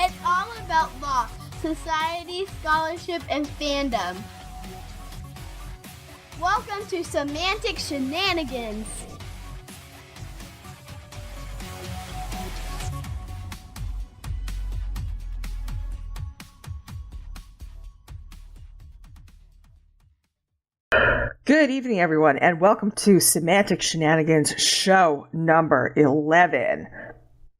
It's all about law, society, scholarship, and fandom. Welcome to Semantic Shenanigans. Good evening, everyone, and welcome to Semantic Shenanigans show number 11.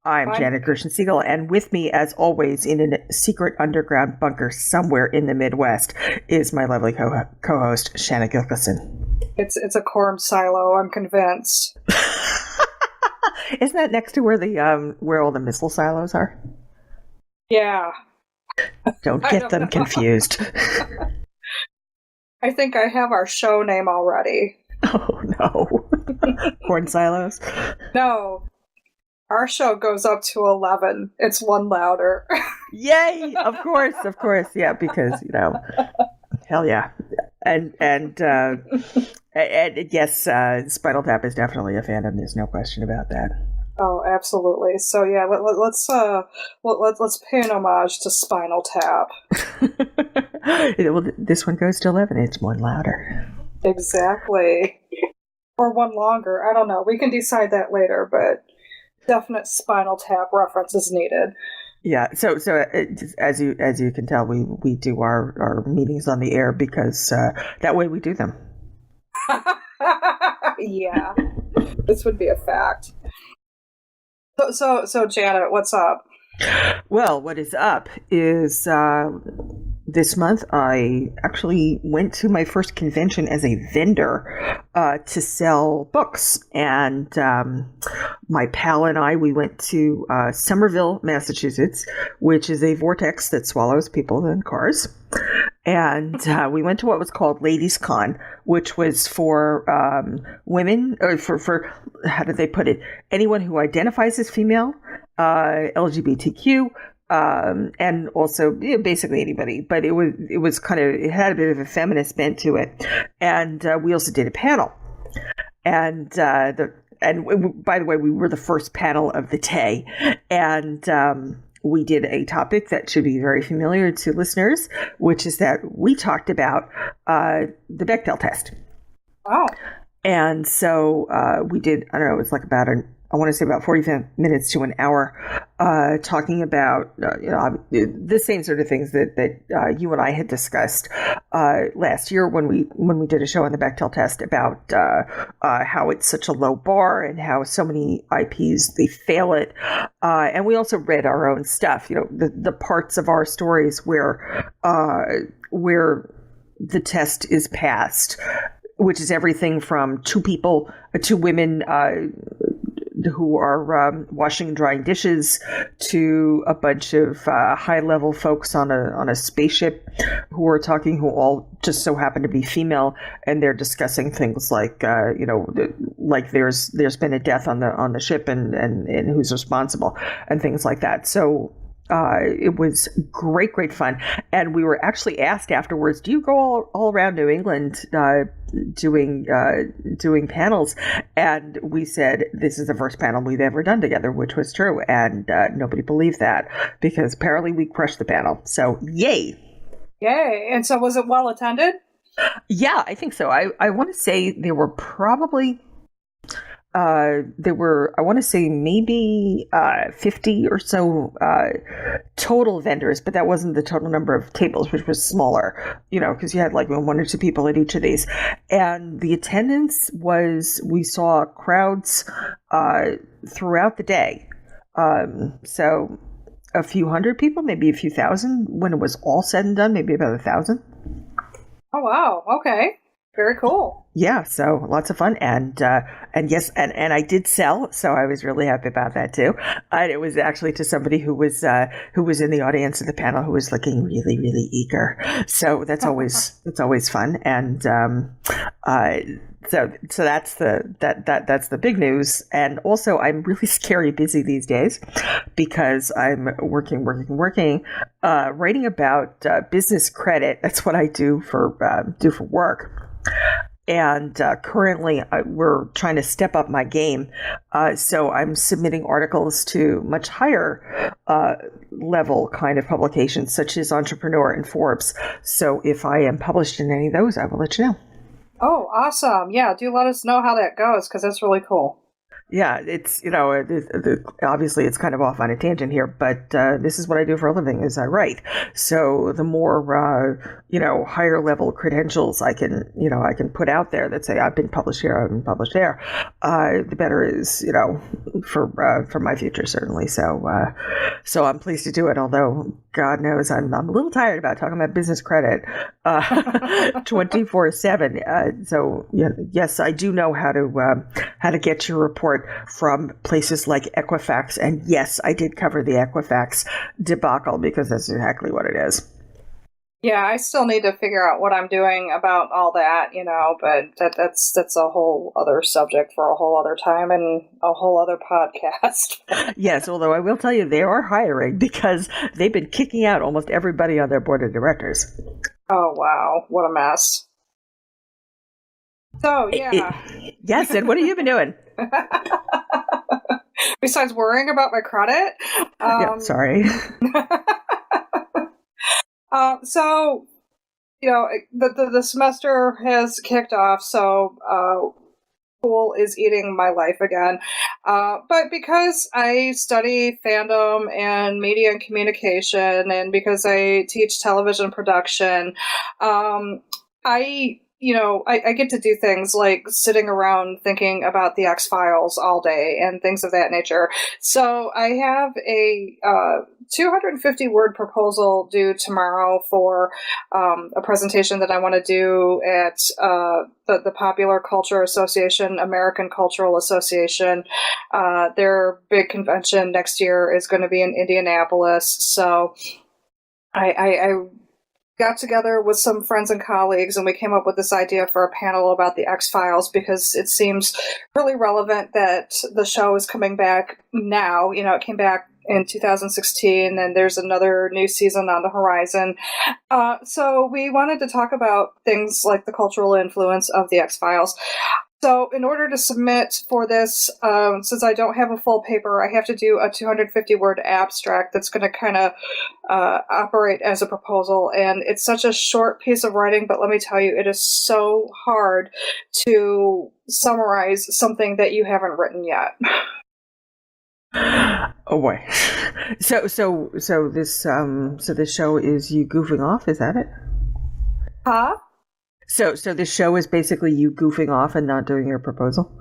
I'm Janet Gershon-Siegel, and with me, as always, in a secret underground bunker somewhere in the Midwest, is my lovely co-host, Shanna Gilkison. It's a corn silo, I'm convinced. Isn't that next to where all the missile silos are? Yeah. Don't get them confused. I think I have our show name already. Oh, no. Corn silos? No. Our show goes up to 11. It's one louder. Yay! Of course. Yeah, because, hell yeah. And yes, Spinal Tap is definitely a fandom. There's no question about that. Oh, absolutely. So yeah, let's pay an homage to Spinal Tap. Well, this one goes to 11. It's one louder. Exactly. Or one longer. I don't know. We can decide that later, but definite Spinal Tap reference is needed. Yeah. So as you can tell, we do our meetings on the air because that way we do them. Yeah. This would be a fact. So Janet, what's up? Well, what is up is this month I actually went to my first convention as a vendor to sell books. And my pal and I, we went to Somerville, Massachusetts, which is a vortex that swallows people and cars. And we went to what was called Ladies Con, which was for women, or for how did they put it? Anyone who identifies as female, LGBTQ, and also basically anybody. But it had a bit of a feminist bent to it. And we also did a panel. And by the way, we were the first panel of the day. And we did a topic that should be very familiar to listeners, which is that we talked about the Bechdel test. Oh. And so we did, I don't know, it was like I want to say about 45 minutes to an hour talking about the same sort of things that you and I had discussed last year when we did a show on the Bechdel test about how it's such a low bar and how so many IPs they fail it, and we also read our own stuff, the parts of our stories where the test is passed, which is everything from two women who are washing and drying dishes to a bunch of high-level folks on a spaceship who all just so happen to be female, and they're discussing things like like there's been a death on the ship and who's responsible and things like that. So it was great fun, and we were actually asked afterwards, do you go all around New England doing panels? And we said, this is the first panel we've ever done together, which was true, and nobody believed that because apparently we crushed the panel. So yay. And so was it well attended? Yeah, I think so. I want to say there were probably I want to say maybe 50 or so total vendors, but that wasn't the total number of tables, which was smaller, because you had like one or two people at each of these. And the attendance we saw crowds throughout the day. So a few hundred people, maybe a few thousand. When it was all said and done, maybe about 1,000. Oh, wow. Okay. Very cool. Yeah, so lots of fun, and yes, and I did sell, so I was really happy about that too. And it was actually to somebody who was in the audience of the panel who was looking really, really eager. So that's always fun, and so that's that's the big news. And also, I'm really scary busy these days because I'm working, writing about business credit. That's what I do for work. And currently, we're trying to step up my game. So I'm submitting articles to much higher level kind of publications, such as Entrepreneur and Forbes. So if I am published in any of those, I will let you know. Oh, awesome. Yeah, do let us know how that goes, because that's really cool. Yeah, it's, obviously it's kind of off on a tangent here, but this is what I do for a living is I write. So the more, higher level credentials I can put out there that say I've been published here, I've been published there, the better is, for my future, certainly. So I'm pleased to do it, although God knows I'm a little tired about talking about business credit 24/7. So yes, I do know how to get your report from places like Equifax, and yes, I did cover the Equifax debacle because that's exactly what it is. Yeah, I still need to figure out what I'm doing about all that, but that's a whole other subject for a whole other time and a whole other podcast. Yes, although I will tell you they are hiring because they've been kicking out almost everybody on their board of directors. Oh, wow. What a mess. So, yeah. Yes, and what have you been doing? Besides worrying about my credit? Yeah, sorry. So, the semester has kicked off, so school is eating my life again. But because I study fandom and media and communication, and because I teach television production, I get to do things like sitting around thinking about the X-Files all day and things of that nature. So I have a 250-word proposal due tomorrow for a presentation that I want to do at the Popular Culture Association, American Cultural Association. Their big convention next year is going to be in Indianapolis. So I got together with some friends and colleagues, and we came up with this idea for a panel about the X-Files because it seems really relevant that the show is coming back now. It came back in 2016, and there's another new season on the horizon. So we wanted to talk about things like the cultural influence of the X-Files. So in order to submit for this, since I don't have a full paper, I have to do a 250-word abstract that's going to kind of operate as a proposal. And it's such a short piece of writing, but let me tell you, it is so hard to summarize something that you haven't written yet. Oh boy! So this show is you goofing off? Is that it? Huh? So this show is basically you goofing off and not doing your proposal?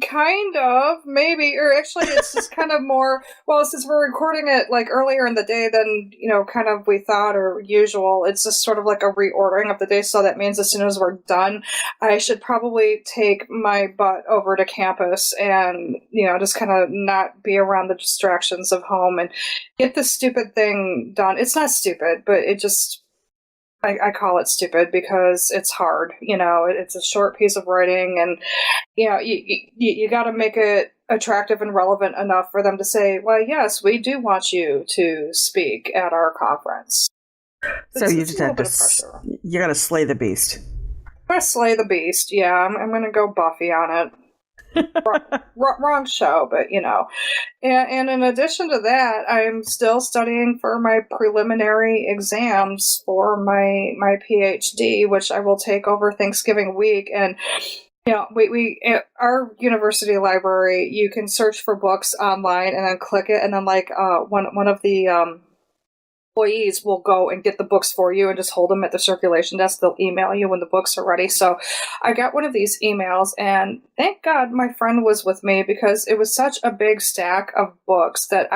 Kind of, maybe, or actually it's just kind of more, well, since we're recording it like earlier in the day than, kind of we thought or usual, it's just sort of like a reordering of the day. So that means as soon as we're done, I should probably take my butt over to campus and, just kind of not be around the distractions of home and get this stupid thing done. It's not stupid, but it just, I call it stupid because it's hard. It's a short piece of writing, and you got to make it attractive and relevant enough for them to say, well, yes, we do want you to speak at our conference. So you just have to, you got to slay the beast. I'm going to slay the beast. Yeah, I'm going to go Buffy on it. Wrong show, but and in addition to that, I'm still studying for my preliminary exams for my PhD, which I will take over Thanksgiving week. And we at our university library, you can search for books online and then click it, and then one of the employees will go and get the books for you and just hold them at the circulation desk. They'll email you when the books are ready. So I got one of these emails, and thank God my friend was with me because it was such a big stack of books that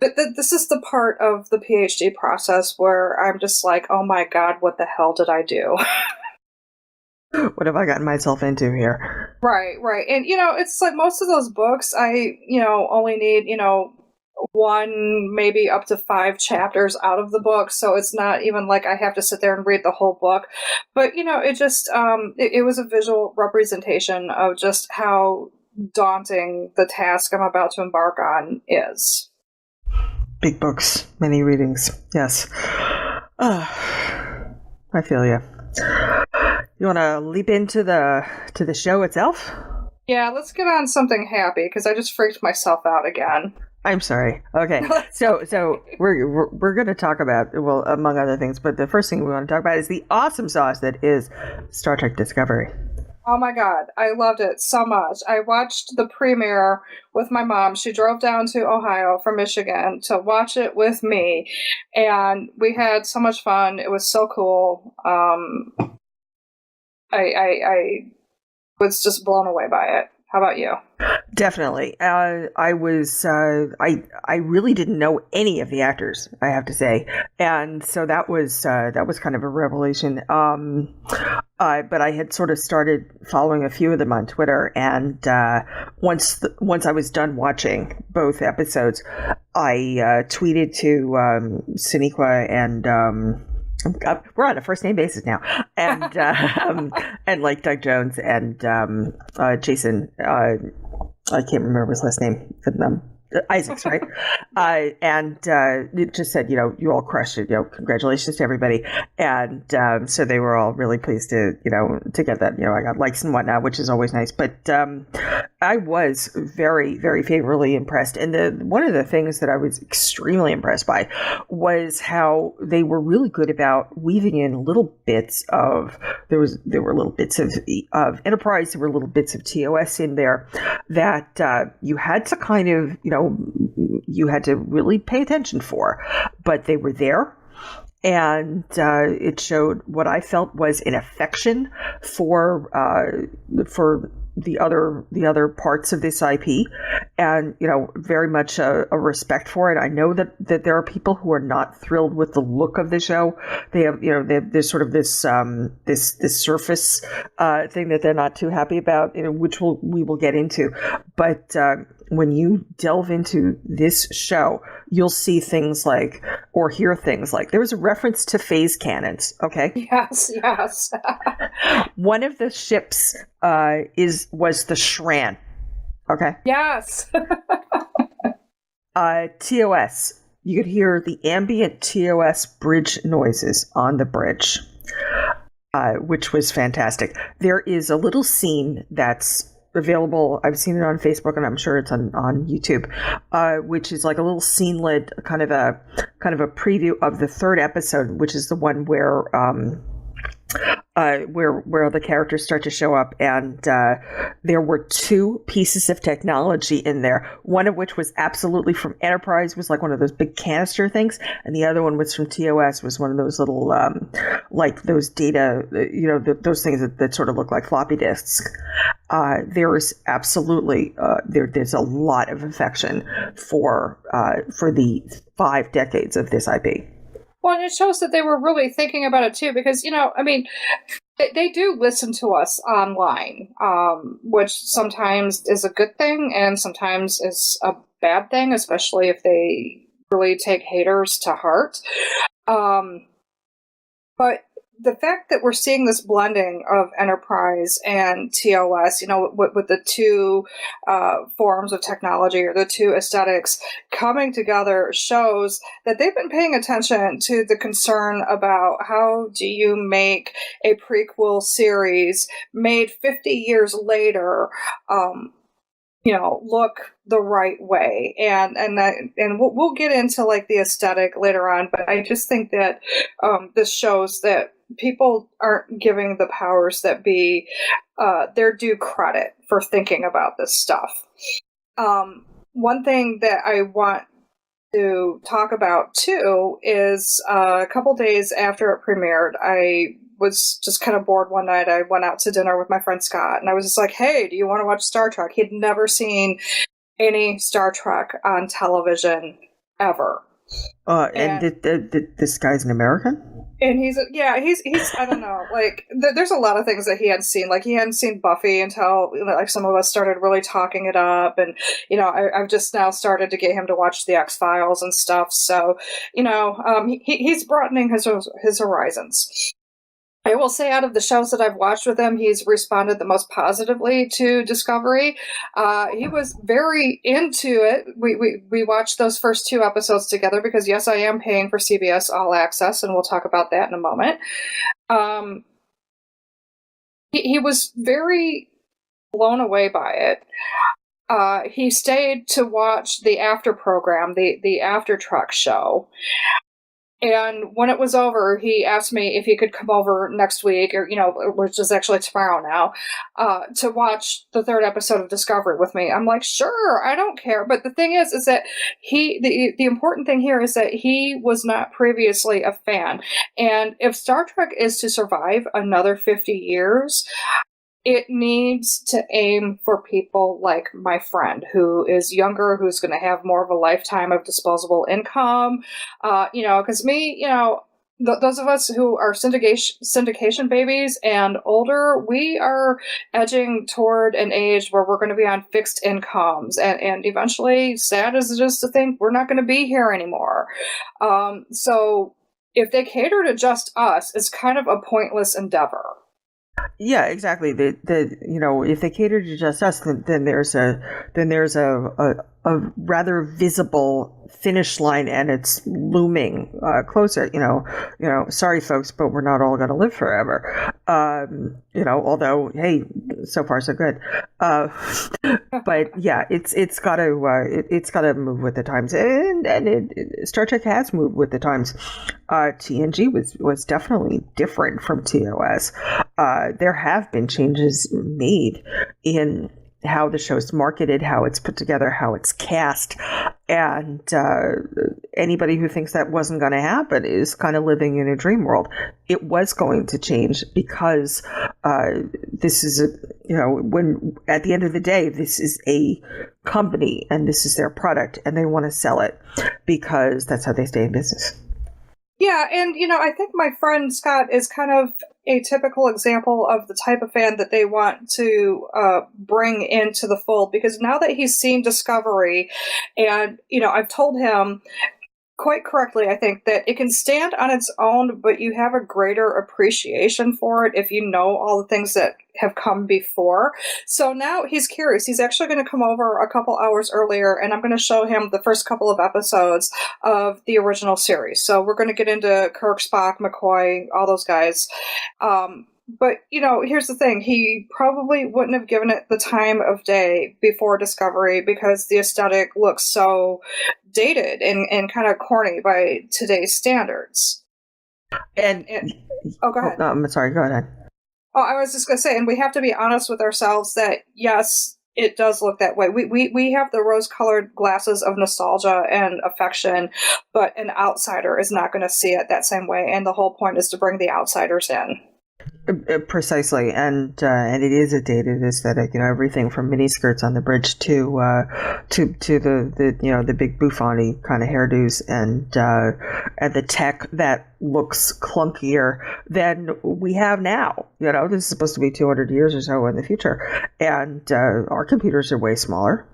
But this is the part of the PhD process where I'm just like, oh my God, what the hell did I do? What have I gotten myself into here? Right. And, it's like most of those books, I, only need, one, maybe up to 5 chapters out of the book. So it's not even like I have to sit there and read the whole book. But, it just, it was a visual representation of just how daunting the task I'm about to embark on is. Big books, many readings. Yes. I feel you. You want to leap into the show itself? Yeah, let's get on something happy because I just freaked myself out again. I'm sorry. Okay, so we're going to talk about, well, among other things, but the first thing we want to talk about is the awesome sauce that is Star Trek Discovery. Oh my God, I loved it so much. I watched the premiere with my mom. She drove down to Ohio from Michigan to watch it with me, and we had so much fun. It was so cool. I was just blown away by it. How about you? Definitely. I was. I really didn't know any of the actors, I have to say, and so that was kind of a revelation. But I had sort of started following a few of them on Twitter, and once I was done watching both episodes, I tweeted to Sonequa and. We're on a first name basis now, and like Doug Jones and Jason. I can't remember his last name. Isaacs, right? And it just said, you all crushed it. Congratulations to everybody. And so they were all really pleased to get that. I got likes and whatnot, which is always nice. But I was very, very favorably impressed. And one of the things that I was extremely impressed by was how they were really good about weaving in little bits of there were little bits of Enterprise, there were little bits of TOS in there that you had to kind of you had to really pay attention for, but they were there. And it showed what I felt was an affection for the other parts of this IP, and very much a respect for it. I know that there are people who are not thrilled with the look of the show. They have there's sort of this surface thing that they're not too happy about, which we will get into. But when you delve into this show, you'll see things like, or hear things like, there was a reference to phase cannons. Okay. Yes. One of the ships was the Shran. Okay. Yes. TOS. You could hear the ambient TOS bridge noises on the bridge, which was fantastic. There is a little scene that's available. I've seen it on Facebook, and I'm sure it's on YouTube, which is like a little scenelet, kind of a preview of the 3rd episode, which is the one where the characters start to show up, and there were 2 pieces of technology in there. One of which was absolutely from Enterprise, was like one of those big canister things, and the other one was from TOS, was one of those little like those data, those things that sort of look like floppy disks. There is absolutely there's a lot of affection for the 5 decades of this IP. Well, and it shows that they were really thinking about it too, because they do listen to us online, which sometimes is a good thing and sometimes is a bad thing, especially if they really take haters to heart. But the fact that we're seeing this blending of Enterprise and TOS, with the 2 forms of technology or the 2 aesthetics coming together, shows that they've been paying attention to the concern about how do you make a prequel series made 50 years later, look the right way, and we'll get into like the aesthetic later on. But I just think that this shows that people aren't giving the powers that be their due credit for thinking about this stuff. One thing that I want to talk about too is a couple days after it premiered, I was just kind of bored one night. I went out to dinner with my friend Scott, and I was just like, hey, do you want to watch Star Trek? He'd never seen any Star Trek on television ever. And this guy's an American? And he's I don't know, like there's a lot of things that he hadn't seen. Like he hadn't seen Buffy until like some of us started really talking it up, and I've just now started to get him to watch the X-Files and stuff. So he's broadening his horizons. I will say, out of the shows that I've watched with him, he's responded the most positively to Discovery. He was very into it. We watched those first 2 episodes together because, yes, I am paying for CBS All Access, and we'll talk about that in a moment. He was very blown away by it. He stayed to watch the after program, the After Truck show. And when it was over, he asked me if he could come over next week, or, which is actually tomorrow now, to watch the 3rd episode of Discovery with me. I'm like, sure, I don't care. But the thing is that the important thing here is that he was not previously a fan. And if Star Trek is to survive another 50 years, it needs to aim for people like my friend who is younger, who's going to have more of a lifetime of disposable income. Because me, those of us who are syndication babies and older, we are edging toward an age where we're going to be on fixed incomes. And eventually, sad as it is to think, we're not going to be here anymore. So if they cater to just us, it's kind of a pointless endeavor. Yeah, exactly. If they cater to just us, then there's a rather visible finish line, and it's looming closer. Sorry folks, but we're not all going to live forever. Although, hey, so far so good. But yeah, it's got to move with the times, and Star Trek has moved with the times. TNG was definitely different from TOS. There have been changes made in how the show's marketed, how it's put together, how it's cast. And anybody who thinks that wasn't going to happen is kind of living in a dream world. It was going to change because this is when at the end of the day, this is a company and this is their product and they want to sell it because that's how they stay in business. Yeah, and I think my friend Scott is kind of a typical example of the type of fan that they want to bring into the fold, because now that he's seen Discovery, and I've told him quite correctly, I think, that it can stand on its own, but you have a greater appreciation for it if you know all the things that have come before. So now he's curious. He's actually going to come over a couple hours earlier, and I'm going to show him the first couple of episodes of the original series. So we're going to get into Kirk, Spock, McCoy, all those guys. But, here's the thing. He probably wouldn't have given it the time of day before Discovery because the aesthetic looks so dated and kind of corny by today's standards. And go ahead. No, I'm sorry. Go ahead. Oh, I was just going to say, and we have to be honest with ourselves that, yes, it does look that way. We have the rose-colored glasses of nostalgia and affection, but an outsider is not going to see it that same way. And the whole point is to bring the outsiders in. Precisely, and it is a dated aesthetic. Everything from miniskirts on the bridge to the big bouffant kind of hairdos and the tech that looks clunkier than we have now. This is supposed to be 200 years or so in the future, and our computers are way smaller.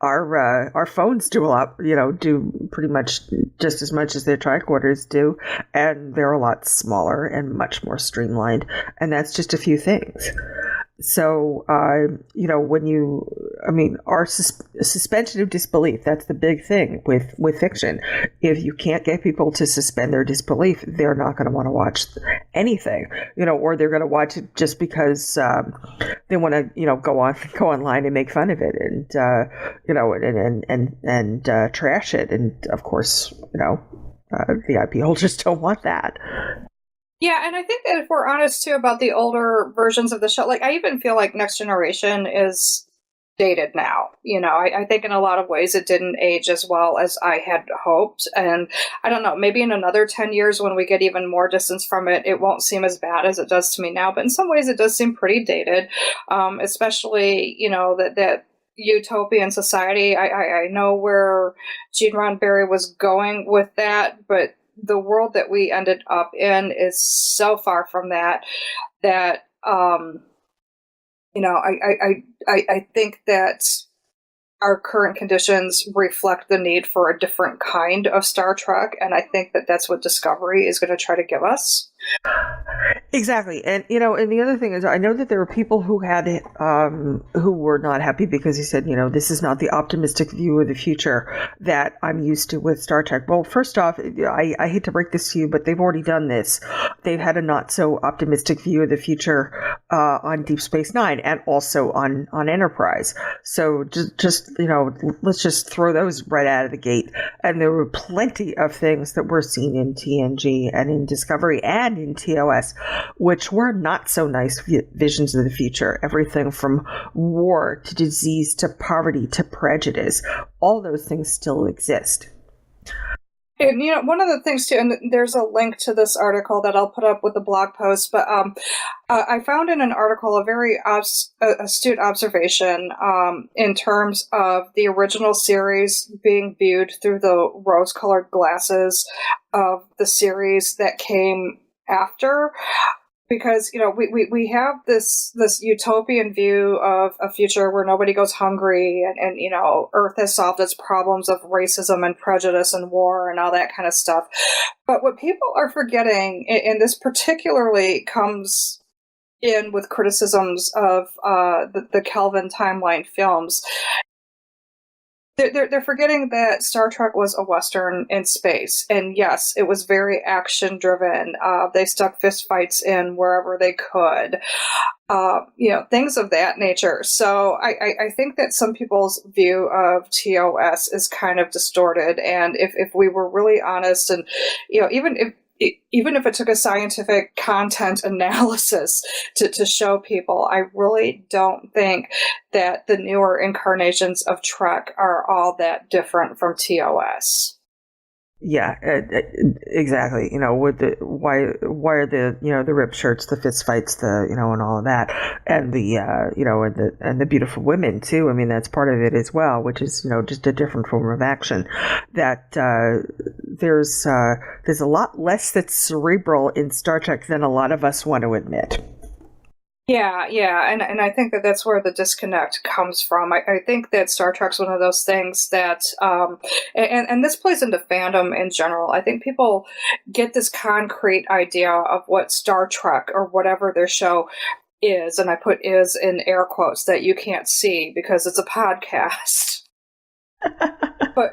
Our phones do a lot, do pretty much just as much as their tricorders do, and they're a lot smaller and much more streamlined, and that's just a few things. So, our suspension of disbelief, that's the big thing with fiction. If you can't get people to suspend their disbelief, they're not going to want to watch anything, or they're going to watch it just because they want to, go online and make fun of it and, trash it. And of course, the IP holders don't want that. Yeah, and I think that if we're honest, too, about the older versions of the show, I even feel like Next Generation is dated now. I think in a lot of ways it didn't age as well as I had hoped. And I don't know, maybe in another 10 years when we get even more distance from it, it won't seem as bad as it does to me now. But in some ways it does seem pretty dated, especially, that utopian society. I know where Gene Roddenberry was going with that, but the world that we ended up in is so far from that I think that our current conditions reflect the need for a different kind of Star Trek, and I think that that's what Discovery is going to try to give us. Exactly. And, and the other thing is, I know that there were people who who were not happy because he said, this is not the optimistic view of the future that I'm used to with Star Trek. Well, first off, I hate to break this to you, but they've already done this. They've had a not so optimistic view of the future on Deep Space Nine and also on Enterprise. So just let's just throw those right out of the gate. And there were plenty of things that were seen in TNG and in Discovery and in TOS, which were not so nice visions of the future. Everything from war to disease to poverty to prejudice, all those things still exist. And, one of the things too, and there's a link to this article that I'll put up with the blog post, but I found in an article a very astute observation in terms of the original series being viewed through the rose-colored glasses of the series that came after. Because, we have this utopian view of a future where nobody goes hungry and Earth has solved its problems of racism and prejudice and war and all that kind of stuff. But what people are forgetting, and this particularly comes in with criticisms of the Kelvin timeline films, They're forgetting that Star Trek was a Western in space. And yes, it was very action-driven. They stuck fistfights in wherever they could. Things of that nature. So I think that some people's view of TOS is kind of distorted. And if we were really honest and, even if it took a scientific content analysis to show people, I really don't think that the newer incarnations of Trek are all that different from TOS. Yeah, exactly. Why are the ripped shirts, the fist fights, and all of that, and the beautiful women too. I mean, that's part of it as well, which is just a different form of action. That there's a lot less that's cerebral in Star Trek than a lot of us want to admit. Yeah, and I think that that's where the disconnect comes from. I think that Star Trek's one of those things that, and this plays into fandom in general. I think people get this concrete idea of what Star Trek or whatever their show is, and I put "is" in air quotes that you can't see because it's a podcast. but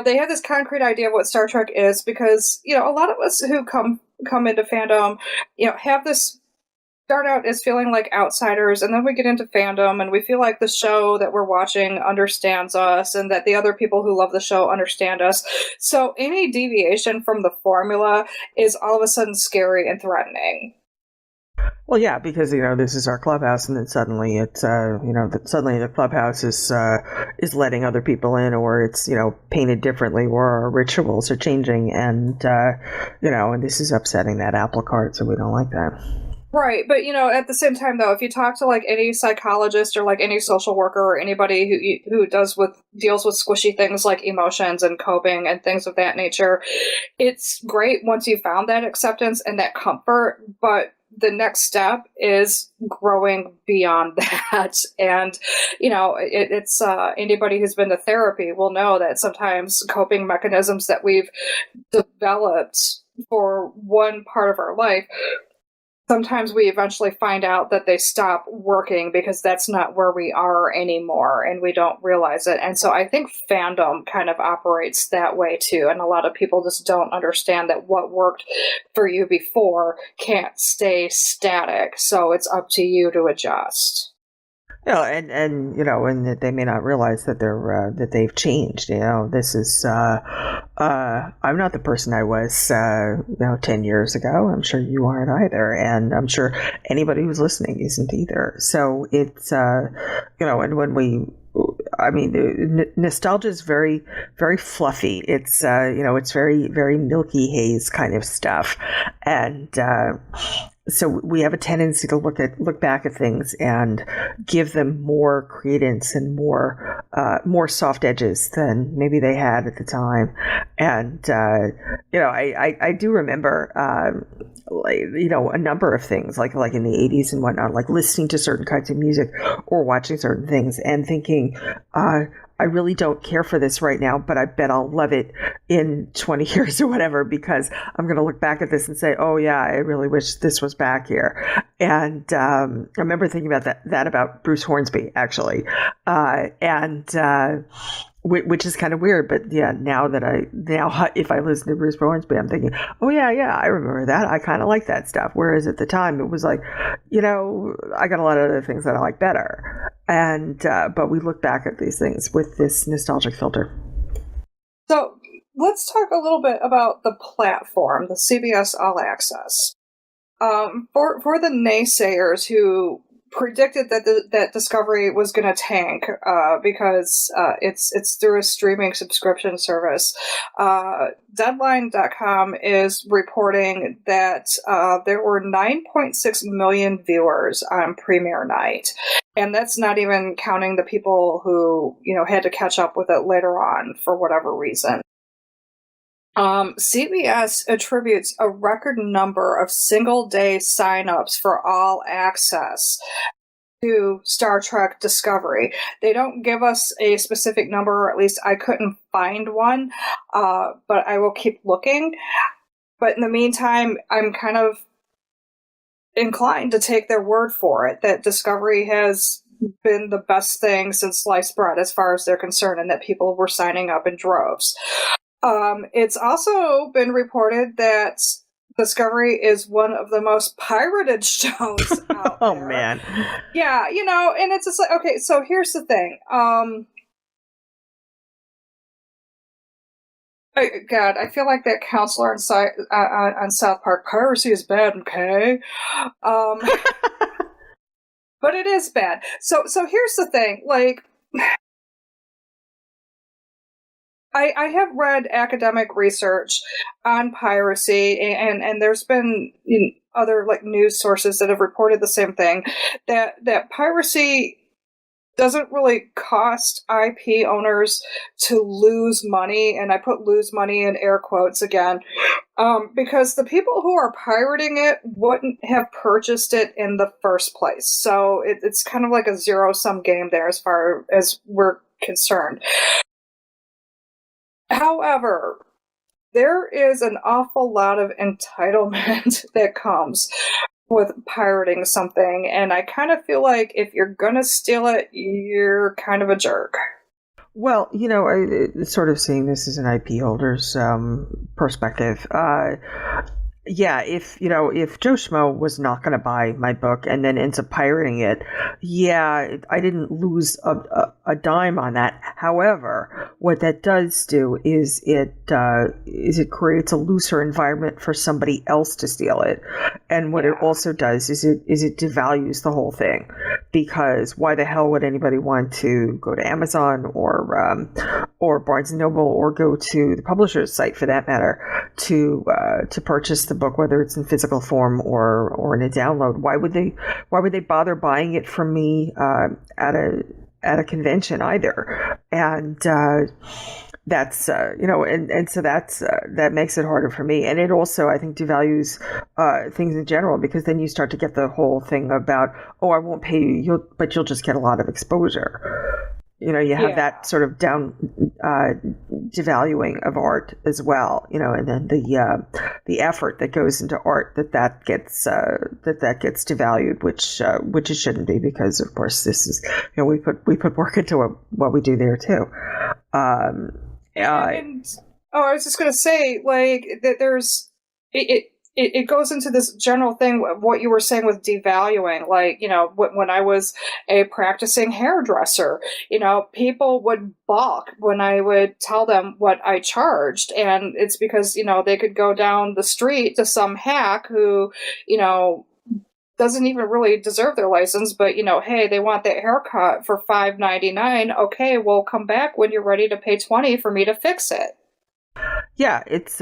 they have this concrete idea of what Star Trek is because a lot of us who come into fandom, have this. Start out as feeling like outsiders, and then we get into fandom and we feel like the show that we're watching understands us and that the other people who love the show understand us. So any deviation from the formula is all of a sudden scary and threatening. Well, yeah, because this is our clubhouse, and then suddenly it's suddenly the clubhouse is letting other people in, or it's painted differently, or our rituals are changing, and and this is upsetting that apple cart, so we don't like that. Right, but at the same time, though, if you talk to like any psychologist or like any social worker or anybody who deals with squishy things like emotions and coping and things of that nature, it's great once you found that acceptance and that comfort, but the next step is growing beyond that. And, it's anybody who's been to therapy will know that sometimes coping mechanisms that we've developed for one part of our life, sometimes we eventually find out that they stop working because that's not where we are anymore and we don't realize it. And so I think fandom kind of operates that way too. And a lot of people just don't understand that what worked for you before can't stay static. So it's up to you to adjust. And that they may not realize that that they've changed. This is I'm not the person I was 10 years ago. I'm sure you aren't either, and I'm sure anybody who's listening isn't either. So it's and when nostalgia is very, very fluffy. It's it's very, very Milky Haze kind of stuff, and so we have a tendency to look back at things and give them more credence and more soft edges than maybe they had at the time. And I do remember a number of things like in the 80s and whatnot, like listening to certain kinds of music or watching certain things and thinking, I really don't care for this right now, but I bet I'll love it in 20 years or whatever, because I'm going to look back at this and say, oh yeah, I really wish this was back here. And I remember thinking about that about Bruce Hornsby, actually. Which is kind of weird, but yeah, now if I listen to Bruce Hornsby, I'm thinking, oh yeah, I remember that. I kind of like that stuff. Whereas at the time, it was like, I got a lot of other things that I like better. And but we look back at these things with this nostalgic filter. So let's talk a little bit about the platform, the CBS All Access. For the naysayers who predicted that Discovery was going to tank because it's through a streaming subscription service. Deadline.com is reporting that there were 9.6 million viewers on premiere night, and that's not even counting the people who had to catch up with it later on for whatever reason. CBS attributes a record number of single-day signups for All Access to Star Trek Discovery. They don't give us a specific number, or at least I couldn't find one, but I will keep looking. But in the meantime, I'm kind of inclined to take their word for it, that Discovery has been the best thing since sliced bread as far as they're concerned, and that people were signing up in droves. It's also been reported that Discovery is one of the most pirated shows out there. Oh, man. Yeah, and it's just like, okay, so here's the thing. God, I feel like that counselor on South Park. Piracy is bad, okay? But it is bad. So here's the thing, like, I have read academic research on piracy, and there's been other like news sources that have reported the same thing, that piracy doesn't really cost IP owners to lose money, and I put lose money in air quotes again, because the people who are pirating it wouldn't have purchased it in the first place. So it's kind of like a zero-sum game there as far as we're concerned. However, there is an awful lot of entitlement that comes with pirating something, and I kind of feel like if you're gonna steal it, you're kind of a jerk. Well, sort of seeing this as an IP holder's perspective. Yeah, if Joe Schmo was not going to buy my book and then ends up pirating it, yeah, I didn't lose a dime on that. However, what that does do is it creates a looser environment for somebody else to steal it, and what it also does is it devalues the whole thing, because why the hell would anybody want to go to Amazon or Barnes and Noble or go to the publisher's site for that matter to purchase the book, whether it's in physical form or in a download? Why would they bother buying it from me at a convention either? And that's so that makes it harder for me, and it also, I think, devalues things in general, because then you start to get the whole thing about, oh, I won't pay you, but you'll just get a lot of exposure. You have that sort of devaluing of art as well, and then the effort that goes into art that gets devalued, which it shouldn't be, because of course this is, we put work into what we do there too. I was just gonna say, like, that there's it goes into this general thing, what you were saying with devaluing. Like, when I was a practicing hairdresser, people would balk when I would tell them what I charged. And it's because, they could go down the street to some hack who, doesn't even really deserve their license, but, hey, they want that haircut for $5.99. Okay, well, come back when you're ready to pay $20 for me to fix it. Yeah, it's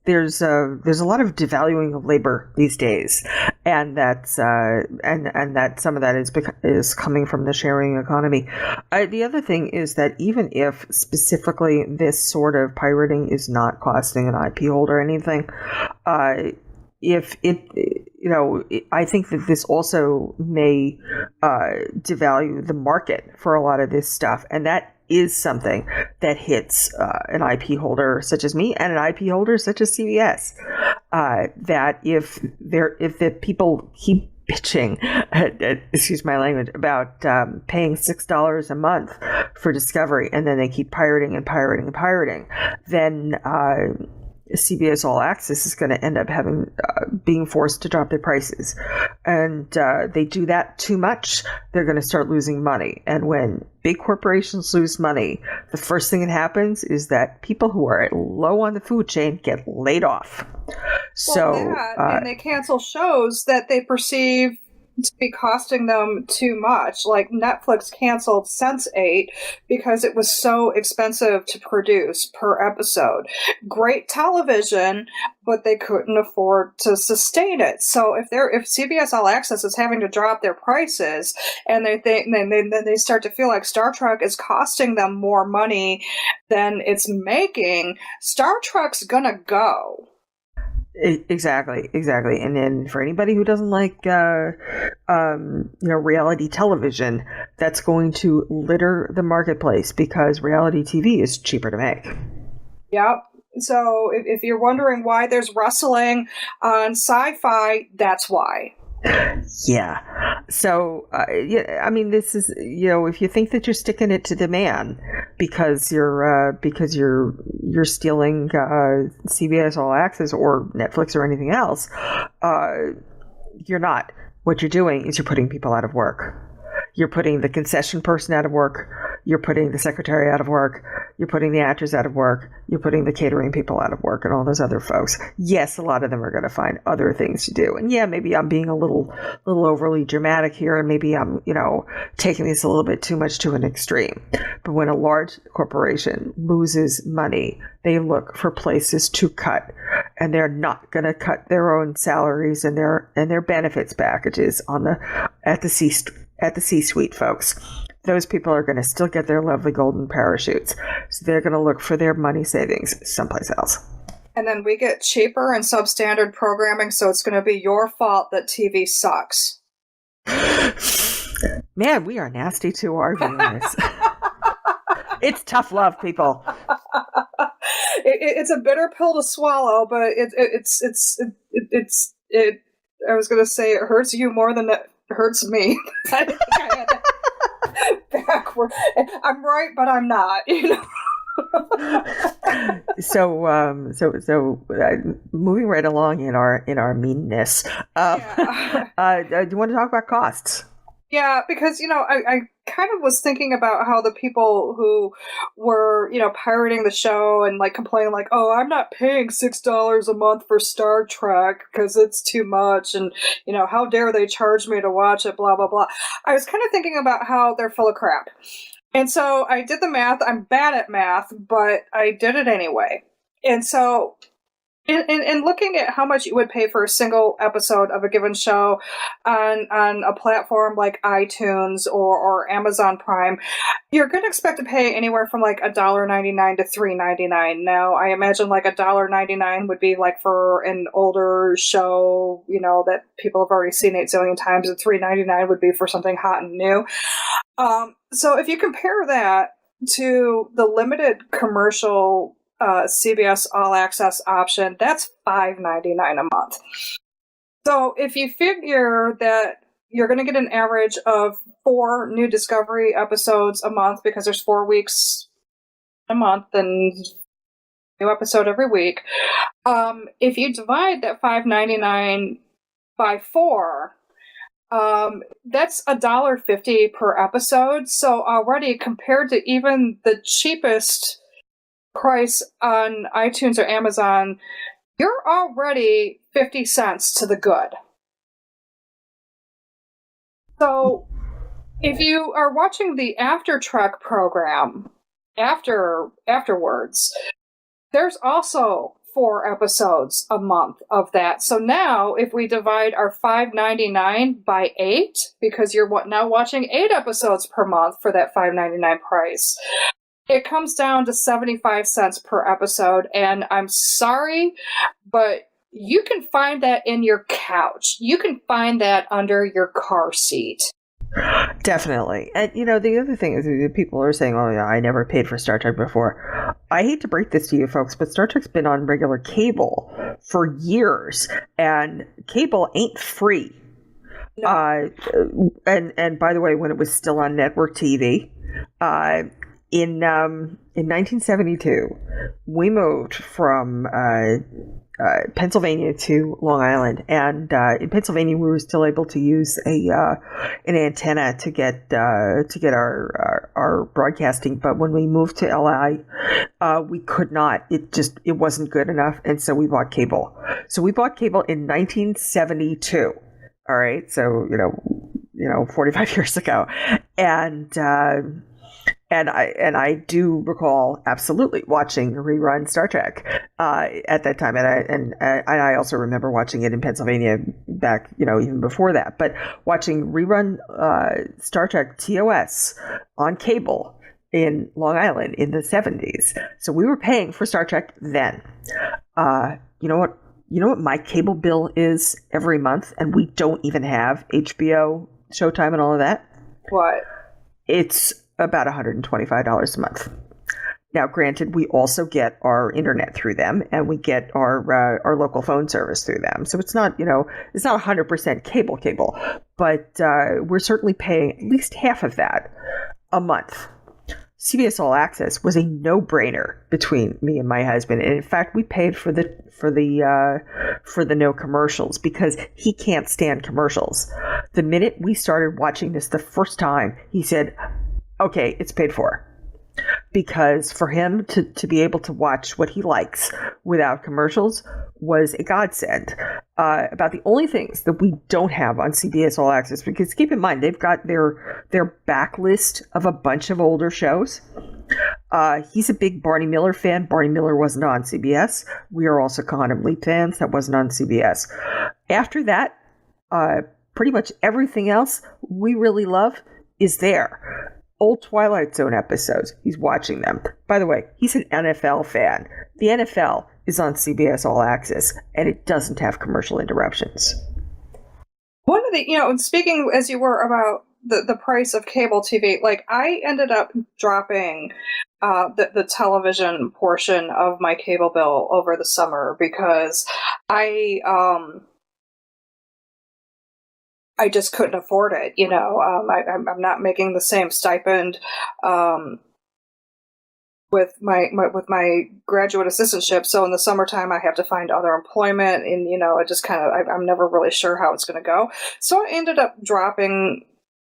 there's a lot of devaluing of labor these days, and that's and that some of that is coming from the sharing economy. The other thing is that even if specifically this sort of pirating is not costing an IP holder anything, if it, I think that this also may devalue the market for a lot of this stuff, and that is something that hits an IP holder such as me and an IP holder such as CBS. That if the people keep bitching, excuse my language, about paying $6 a month for Discovery, and then they keep pirating and pirating and pirating, then CBS All Access is going to end up being forced to drop their prices, and they do that too much, they're going to start losing money. And when big corporations lose money, the first thing that happens is that people who are low on the food chain get laid off. And they cancel shows that they perceive to be costing them too much. Like Netflix canceled Sense8 because it was so expensive to produce per episode. Great television, but they couldn't afford to sustain it. So if CBS All Access is having to drop their prices, and they start to feel like Star Trek is costing them more money than it's making, Star Trek's gonna go. Exactly. And then for anybody who doesn't like, reality television, that's going to litter the marketplace because reality TV is cheaper to make. Yep. So if you're wondering why there's wrestling on Sci-Fi, that's why. Yeah. So, I mean, this is, if you think that you're sticking it to the man because you're stealing CBS All Access or Netflix or anything else, you're not. What you're doing is you're putting people out of work. You're putting the concession person out of work. You're putting the secretary out of work. You're putting the actors out of work. You're putting the catering people out of work and all those other folks. Yes, a lot of them are going to find other things to do. And yeah, maybe I'm being a little overly dramatic here, and maybe I'm, taking this a little bit too much to an extreme. But when a large corporation loses money, they look for places to cut, and they're not going to cut their own salaries and their benefits packages at the C-suite, folks. Those people are going to still get their lovely golden parachutes. So they're going to look for their money savings someplace else. And then we get cheaper and substandard programming, so it's going to be your fault that TV sucks. Man, we are nasty to our viewers. It's tough love, people. It's a bitter pill to swallow, but it's I was going to say it hurts you more than it hurts me. I think I had backward. I'm right, but I'm not. So moving right along in our meanness. Do you want to talk about costs? Yeah, because I kind of was thinking about how the people who were pirating the show and like complaining like, oh, I'm not paying $6 a month for Star Trek because it's too much, and how dare they charge me to watch it, blah blah blah. I was kind of thinking about how they're full of crap, and so I did the math. I'm bad at math, but I did it anyway. And so in looking at how much you would pay for a single episode of a given show on a platform like iTunes or Amazon Prime, you're going to expect to pay anywhere from like $1.99 to $3.99. Now, I imagine like $1.99 would be like for an older show, that people have already seen 8 zillion times, and $3.99 would be for something hot and new. So if you compare that to the limited commercial CBS All Access option, that's $5.99 a month. So if you figure that you're going to get an average of 4 new Discovery episodes a month, because there's 4 weeks a month and new episode every week, if you divide that $5.99 by 4, that's $1.50 per episode. So already, compared to even the cheapest price on iTunes or Amazon, you're already 50 cents to the good. So if you are watching the After Trek program afterwards, there's also 4 episodes a month of that. So now if we divide our $5.99 by 8, because you're now watching 8 episodes per month for that $5.99 price, it comes down to 75 cents per episode. And I'm sorry, but you can find that in your couch. You can find that under your car seat. Definitely. And, the other thing is people are saying, oh, yeah, I never paid for Star Trek before. I hate to break this to you folks, but Star Trek's been on regular cable for years, and cable ain't free. No. And by the way, when it was still on network TV, in 1972, we moved from Pennsylvania to Long Island, and in Pennsylvania we were still able to use an antenna to get our broadcasting. But when we moved to LI, we could not. It wasn't good enough, and so we bought cable. So we bought cable in 1972. All right, so 45 years ago, and I do recall absolutely watching rerun Star Trek at that time, and I also remember watching it in Pennsylvania back, even before that. But watching rerun Star Trek TOS on cable in Long Island in the 70s. So we were paying for Star Trek then. You know what? You know what my cable bill is every month, and we don't even have HBO, Showtime, and all of that? What? It's about $125 a month. Now, granted, we also get our internet through them, and we get our local phone service through them. So it's not, it's not 100% cable, but we're certainly paying at least half of that a month. CBS All Access was a no-brainer between me and my husband, and in fact, we paid for the no commercials because he can't stand commercials. The minute we started watching this the first time, he said, "Okay, it's paid for." Because for him to be able to watch what he likes without commercials was a godsend. About the only things that we don't have on CBS All Access, because keep in mind, they've got their backlist of a bunch of older shows. He's a big Barney Miller fan. Barney Miller wasn't on CBS. We are also Quantum Leap fans. That wasn't on CBS. After that, pretty much everything else we really love is there. Old Twilight Zone episodes, he's watching them. By the way, he's an NFL fan. The NFL is on CBS All Access, and it doesn't have commercial interruptions. One of the, speaking as you were about the price of cable TV, like I ended up dropping the television portion of my cable bill over the summer because I just couldn't afford it, I'm not making the same stipend with my graduate assistantship. So in the summertime, I have to find other employment, and it just I'm never really sure how it's going to go. So I ended up dropping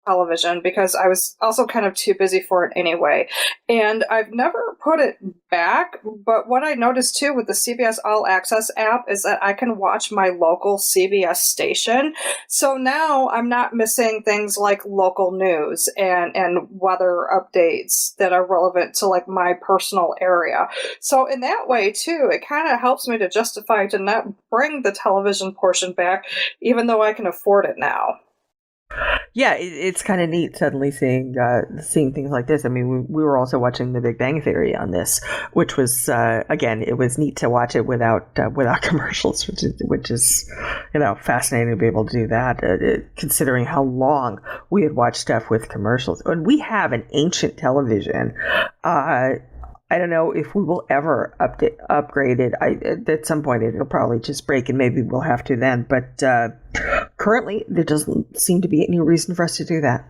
television because I was also kind of too busy for it anyway. And I've never put it back, but what I noticed too with the CBS All Access app is that I can watch my local CBS station. So now I'm not missing things like local news and weather updates that are relevant to like my personal area. So in that way too, it kind of helps me to justify to not bring the television portion back, even though I can afford it now. Yeah, it's kind of neat suddenly seeing things like this. I mean, we were also watching The Big Bang Theory on this, which was again, it was neat to watch it without commercials, which is fascinating to be able to do that, considering how long we had watched stuff with commercials. And we have an ancient television. I don't know if we will ever upgrade it. At some point, it'll probably just break, and maybe we'll have to then. But currently, there doesn't seem to be any reason for us to do that.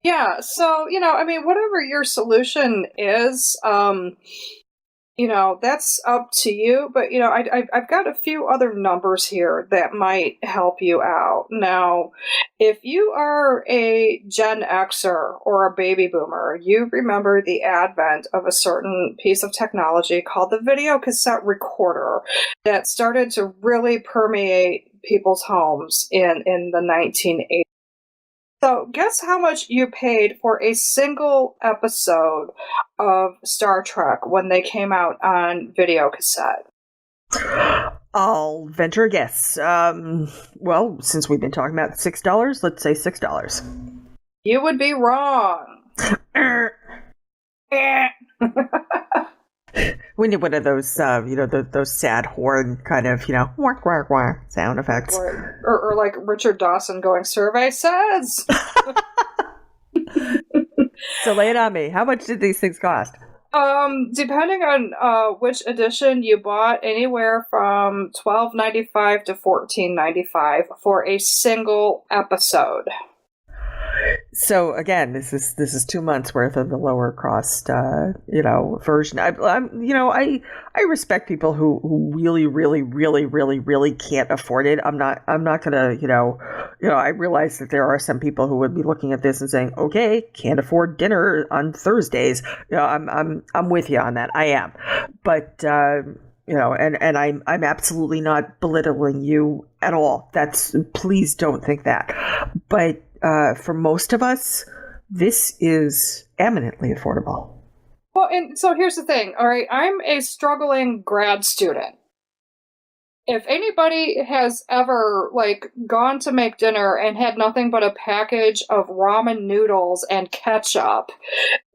Yeah, so, whatever your solution is, that's up to you. But, I've got a few other numbers here that might help you out. Now, if you are a Gen Xer or a baby boomer, you remember the advent of a certain piece of technology called the video cassette recorder that started to really permeate people's homes in the 1980s. So guess how much you paid for a single episode of Star Trek when they came out on video cassette? I'll venture a guess. Well, since we've been talking about $6, let's say $6. You would be wrong. We need one of those, those sad horn kind of, whack, whack, whack sound effects. Or like Richard Dawson going, survey says. So lay it on me. How much did these things cost? Depending on which edition you bought, anywhere from $12.95 to $14.95 for a single episode. So again, this is 2 months worth of the lower cost, version. I respect people who really, really, really, really, really can't afford it. I'm not gonna, I realize that there are some people who would be looking at this and saying, okay, can't afford dinner on Thursdays. I'm with you on that. I am, but. And I'm absolutely not belittling you at all. Please don't think that. But for most of us, this is eminently affordable. Well, and so here's the thing. All right, I'm a struggling grad student. If anybody has ever gone to make dinner and had nothing but a package of ramen noodles and ketchup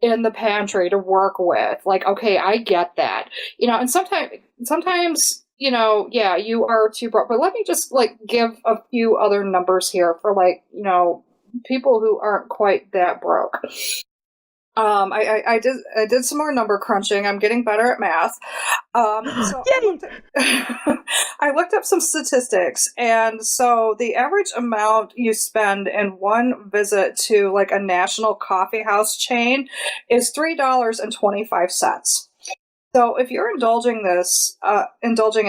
in the pantry to work with, okay, I get that. And sometimes, yeah, you are too broke. But let me just give a few other numbers here for people who aren't quite that broke. I did some more number crunching. I'm getting better at math. So I looked up some statistics, and so the average amount you spend in one visit to a national coffee house chain is $3.25. So if you're indulging in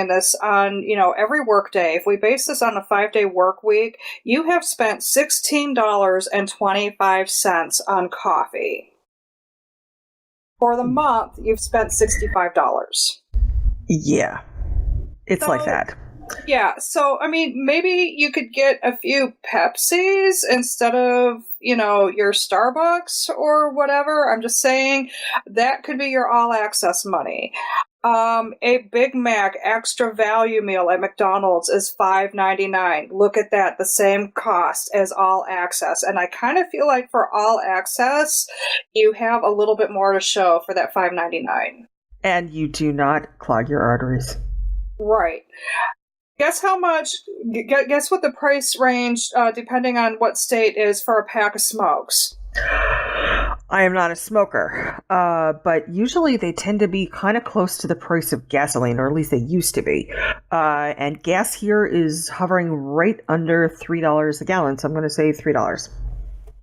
this on, every work day, if we base this on a 5-day work week, you have spent $16.25 on coffee. For the month, you've spent $65. Yeah. It's like that. Yeah. So, maybe you could get a few Pepsis instead of, your Starbucks or whatever. I'm just saying that could be your all access money. A Big Mac extra value meal at McDonald's is $5.99. Look at that, the same cost as all access. And I kind of feel like for all access, you have a little bit more to show for that $5.99. And you do not clog your arteries. Right. Guess how much, guess what the price range, depending on what state, is for a pack of smokes? I am not a smoker, but usually they tend to be kind of close to the price of gasoline, or at least they used to be. And gas here is hovering right under $3 a gallon, so I'm going to say $3.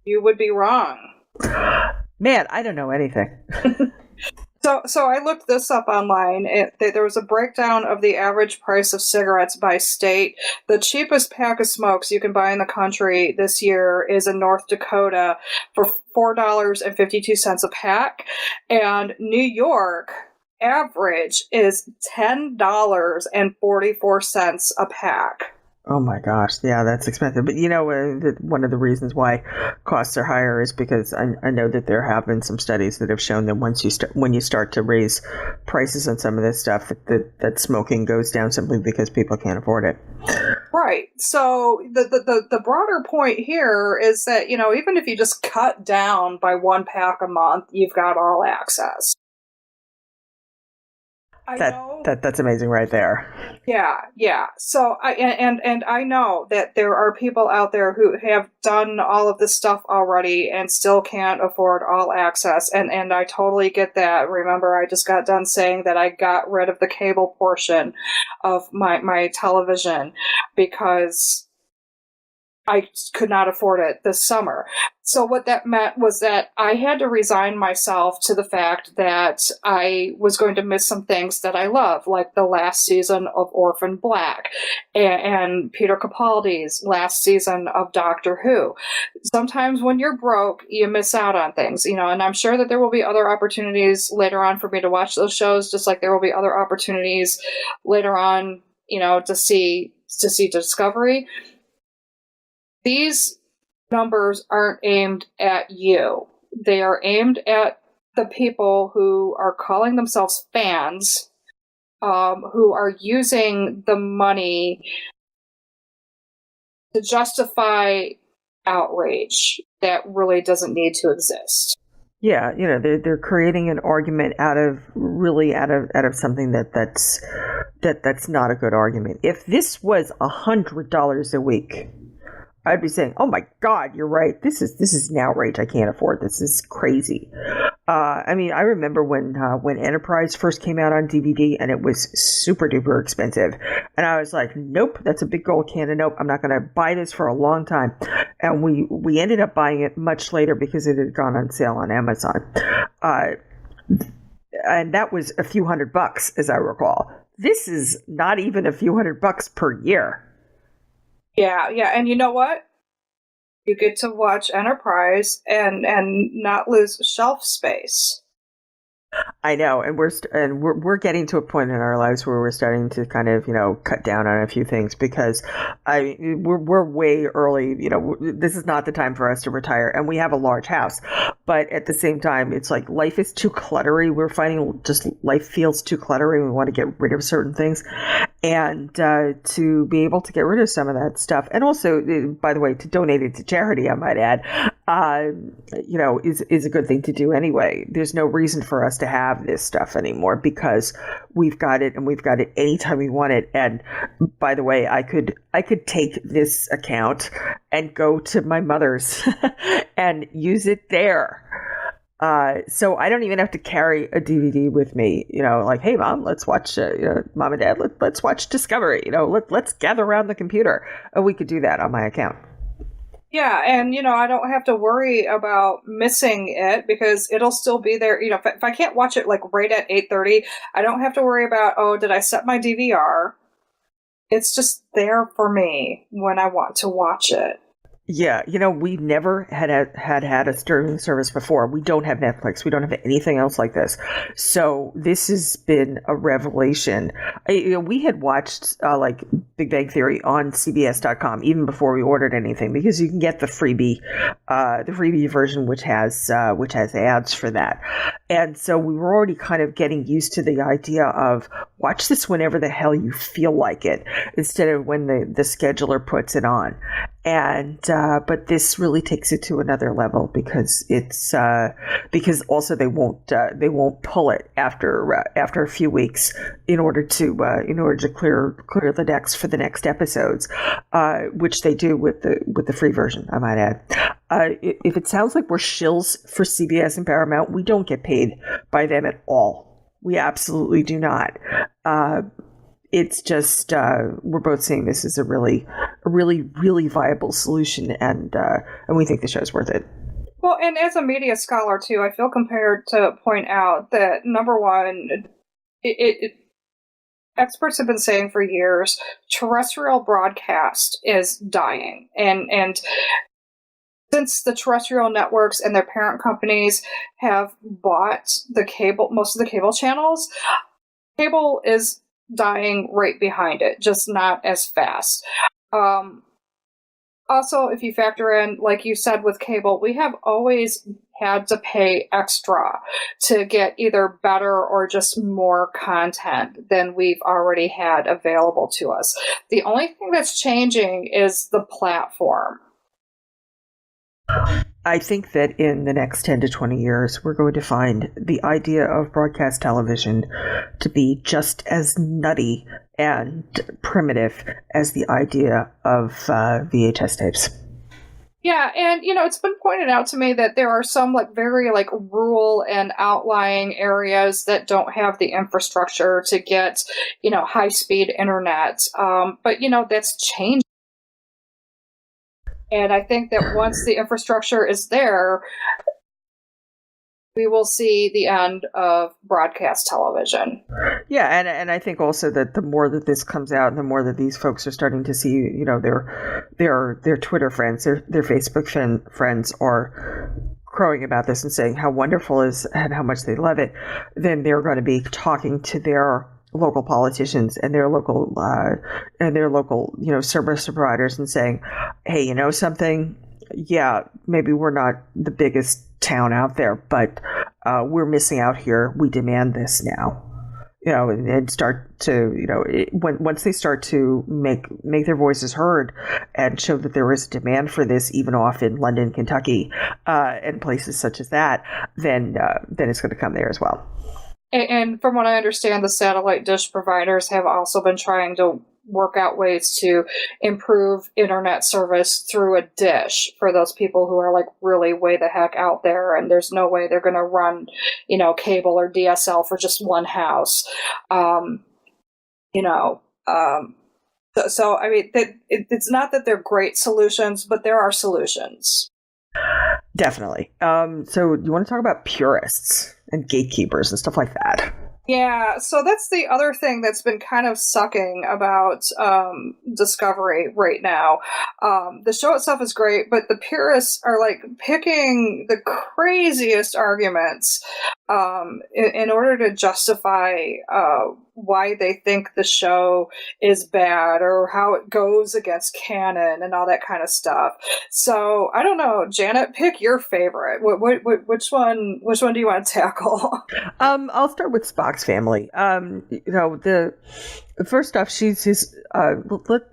You would be wrong. Man, I don't know anything. So I looked this up online. There was a breakdown of the average price of cigarettes by state. The cheapest pack of smokes you can buy in the country this year is in North Dakota for $4.52 a pack. And New York average is $10.44 a pack. Oh my gosh, yeah, that's expensive. But one of the reasons why costs are higher is because I know that there have been some studies that have shown that when you start to raise prices on some of this stuff, that smoking goes down simply because people can't afford it. Right. So the broader point here is that even if you just cut down by 1 pack a month, you've got all access. That's amazing right there. Yeah. So I know that there are people out there who have done all of this stuff already and still can't afford all access, and I totally get that. Remember, I just got done saying that I got rid of the cable portion of my television because I could not afford it this summer. So what that meant was that I had to resign myself to the fact that I was going to miss some things that I love, like the last season of Orphan Black and Peter Capaldi's last season of Doctor Who. Sometimes when you're broke, you miss out on things, and I'm sure that there will be other opportunities later on for me to watch those shows, just like there will be other opportunities later on, to see Discovery. These numbers aren't aimed at you. They are aimed at the people who are calling themselves fans who are using the money to justify outrage that really doesn't need to exist. Yeah, they're creating an argument out of something that's not a good argument. If this was $100 a week, I'd be saying, "Oh my God, you're right. This is an outrage. I can't afford this. This is crazy." I mean, I remember when Enterprise first came out on DVD, and it was super duper expensive, and I was like, "Nope, that's a big gold can of nope. I'm not going to buy this for a long time." And we ended up buying it much later because it had gone on sale on Amazon, and that was a few $100, as I recall. This is not even a few $100 per year. Yeah, and you know what? You get to watch Enterprise and not lose shelf space. I know, and we're getting to a point in our lives where we're starting to kind of cut down on a few things because we're way early. This is not the time for us to retire, and we have a large house, but at the same time, it's like life is too cluttery. We're finding just life feels too cluttery. We want to get rid of certain things, and to be able to get rid of some of that stuff, and also, by the way, to donate it to charity, I might add, is a good thing to do anyway. There's no reason for us to have this stuff anymore because we've got it, and we've got it anytime we want it. And by the way, I could take this account and go to my mother's and use it there. So I don't even have to carry a DVD with me, like, hey mom, let's watch, mom and dad, let's watch Discovery, let's gather around the computer. Oh, we could do that on my account. Yeah, and I don't have to worry about missing it because it'll still be there. If I can't watch it like right at 8:30, I don't have to worry about, oh, did I set my DVR? It's just there for me when I want to watch it. Yeah, we never had a streaming service before. We don't have Netflix. We don't have anything else like this. So this has been a revelation. We had watched like Big Bang Theory on CBS.com even before we ordered anything because you can get the freebie version, which has ads for that. And so we were already kind of getting used to the idea of watch this whenever the hell you feel like it, instead of when the scheduler puts it on. And but this really takes it to another level because it's because also they won't pull it after a few weeks in order to clear the decks for the next episodes, which they do with the free version, I might add. If it sounds like we're shills for CBS and Paramount, we don't get paid by them at all. We absolutely do not. It's just we're both saying this is a really viable solution, and we think the show's worth it. Well, and as a media scholar too, I feel compelled to point out that number one, experts have been saying for years, terrestrial broadcast is dying, and since the terrestrial networks and their parent companies have bought most of the cable channels, cable is dying right behind it, just not as fast. Also, if you factor in, like you said with cable, we have always had to pay extra to get either better or just more content than we've already had available to us. The only thing that's changing is the platform. I think that in the next 10 to 20 years, we're going to find the idea of broadcast television to be just as nutty and primitive as the idea of VHS tapes. Yeah, and it's been pointed out to me that there are some very rural and outlying areas that don't have the infrastructure to get high-speed internet. But that's changing. And I think that once the infrastructure is there, we will see the end of broadcast television. Yeah, and I think also that the more that this comes out, the more that these folks are starting to see, their Twitter friends, their Facebook friends are crowing about this and saying how wonderful it is and how much they love it, then they're going to be talking to their local politicians and their local service providers and saying, hey, something? Yeah, maybe we're not the biggest town out there, but we're missing out here. We demand this now. and start to, once they start to make their voices heard and show that there is a demand for this, even off in London, Kentucky, and places such as that, then it's going to come there as well. And from what I understand, the satellite dish providers have also been trying to work out ways to improve internet service through a dish for those people who are like really way the heck out there, and there's no way they're going to run, cable or DSL for just one house. So I mean, it's not that they're great solutions, but there are solutions. Definitely. So you want to talk about purists and gatekeepers and stuff like that? Yeah, so that's the other thing that's been kind of sucking about Discovery right now. The show itself is great, but the purists are like picking the craziest arguments in order to justify why they think the show is bad or how it goes against canon and all that kind of stuff. So I don't know, Janet, pick your favorite. Which one do you want to tackle? I'll start with Spock's family. The first off, she's his.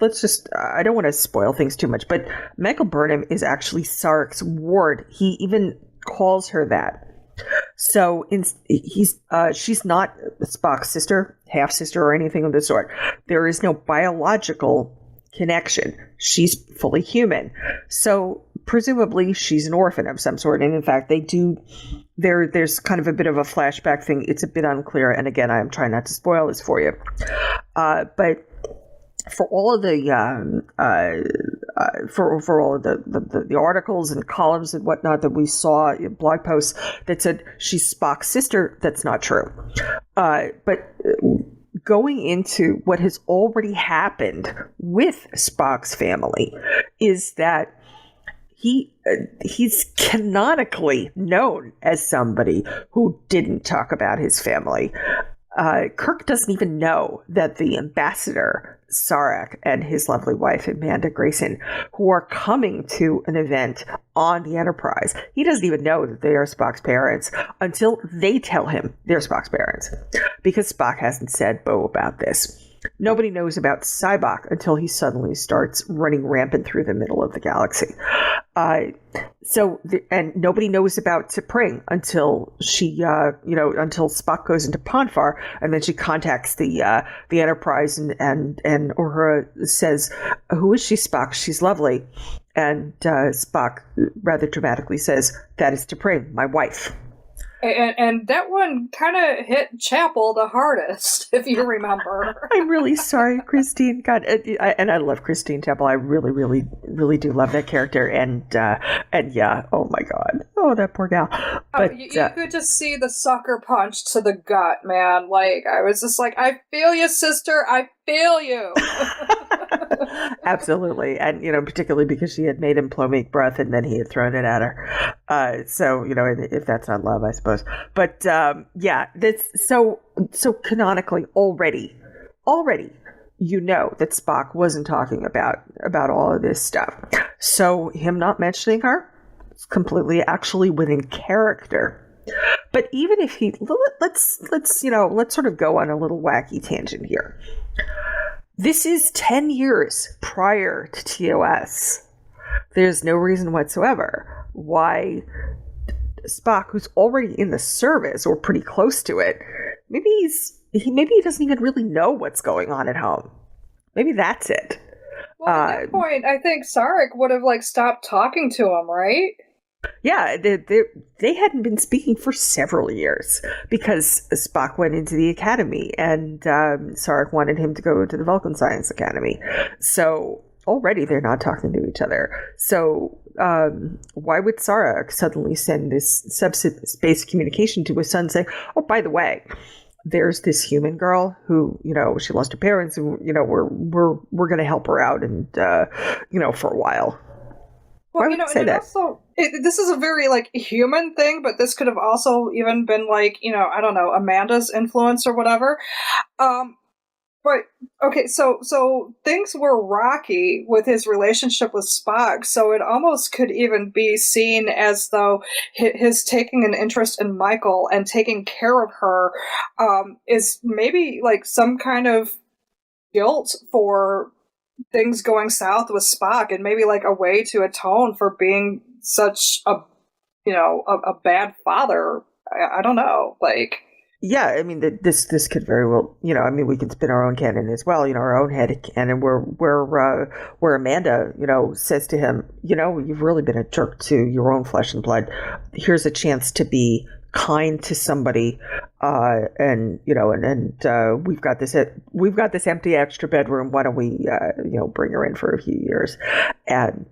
Let's just. I don't want to spoil things too much, but Michael Burnham is actually Sarek's ward. He even calls her that. So she's not Spock's sister, half sister, or anything of the sort. There is no biological connection. She's fully human. So presumably she's an orphan of some sort. And in fact, they do. There's kind of a bit of a flashback thing. It's a bit unclear. And again, I'm trying not to spoil this for you. But for all of the for all of the articles and columns and whatnot that we saw in blog posts that said she's Spock's sister, that's not true. But going into what has already happened with Spock's family is that he's canonically known as somebody who didn't talk about his family. Kirk doesn't even know that the ambassador, Sarek, and his lovely wife, Amanda Grayson, who are coming to an event on the Enterprise, he doesn't even know that they are Spock's parents until they tell him they're Spock's parents, because Spock hasn't said Bo about this. Nobody knows about Sybok until he suddenly starts running rampant through the middle of the galaxy. And nobody knows about T'Pring until until Spock goes into Ponfar, and then she contacts the Enterprise, and Uhura says, "Who is she, Spock? She's lovely." And Spock rather dramatically says, "That is T'Pring, my wife." And that one kind of hit Chapel the hardest, if you remember. I'm really sorry, Christine. God, and I love Christine Chapel. I really, really, really do love that character. And yeah, oh my God, oh that poor gal. But you could just see the sucker punch to the gut, man. Like I was just like, I feel you, sister. I feel you. Absolutely, and particularly because she had made him make breath, and then he had thrown it at her. So if that's not love, I suppose. But yeah, that's so canonically already, that Spock wasn't talking about all of this stuff. So him not mentioning her, it's completely actually within character. But even if let's sort of go on a little wacky tangent here. This is 10 years prior to TOS. There's no reason whatsoever why Spock, who's already in the service or pretty close to it, maybe he doesn't even really know what's going on at home. Maybe that's it. Well, at that point, I think Sarek would have stopped talking to him, right? Yeah, they hadn't been speaking for several years because Spock went into the academy and Sarek wanted him to go to the Vulcan Science Academy. So already they're not talking to each other. So why would Sarek suddenly send this subspace communication to his son saying, "Oh, by the way, there's this human girl who, she lost her parents, and we're going to help her out, and for a while." Well, this is a very human thing, but this could have also even been I don't know, Amanda's influence or whatever. But okay, so things were rocky with his relationship with Spock, so it almost could even be seen as though his taking an interest in Michael and taking care of her is maybe like some kind of guilt for things going south with Spock, and maybe like a way to atone for being such a a bad father. I don't know, like. Yeah, I mean, this could very well, I mean, we can spin our own canon as well, our own head canon, where Amanda, says to him, you've really been a jerk to your own flesh and blood. Here's a chance to be kind to somebody, and we've got this empty extra bedroom. Why don't we, bring her in for a few years, and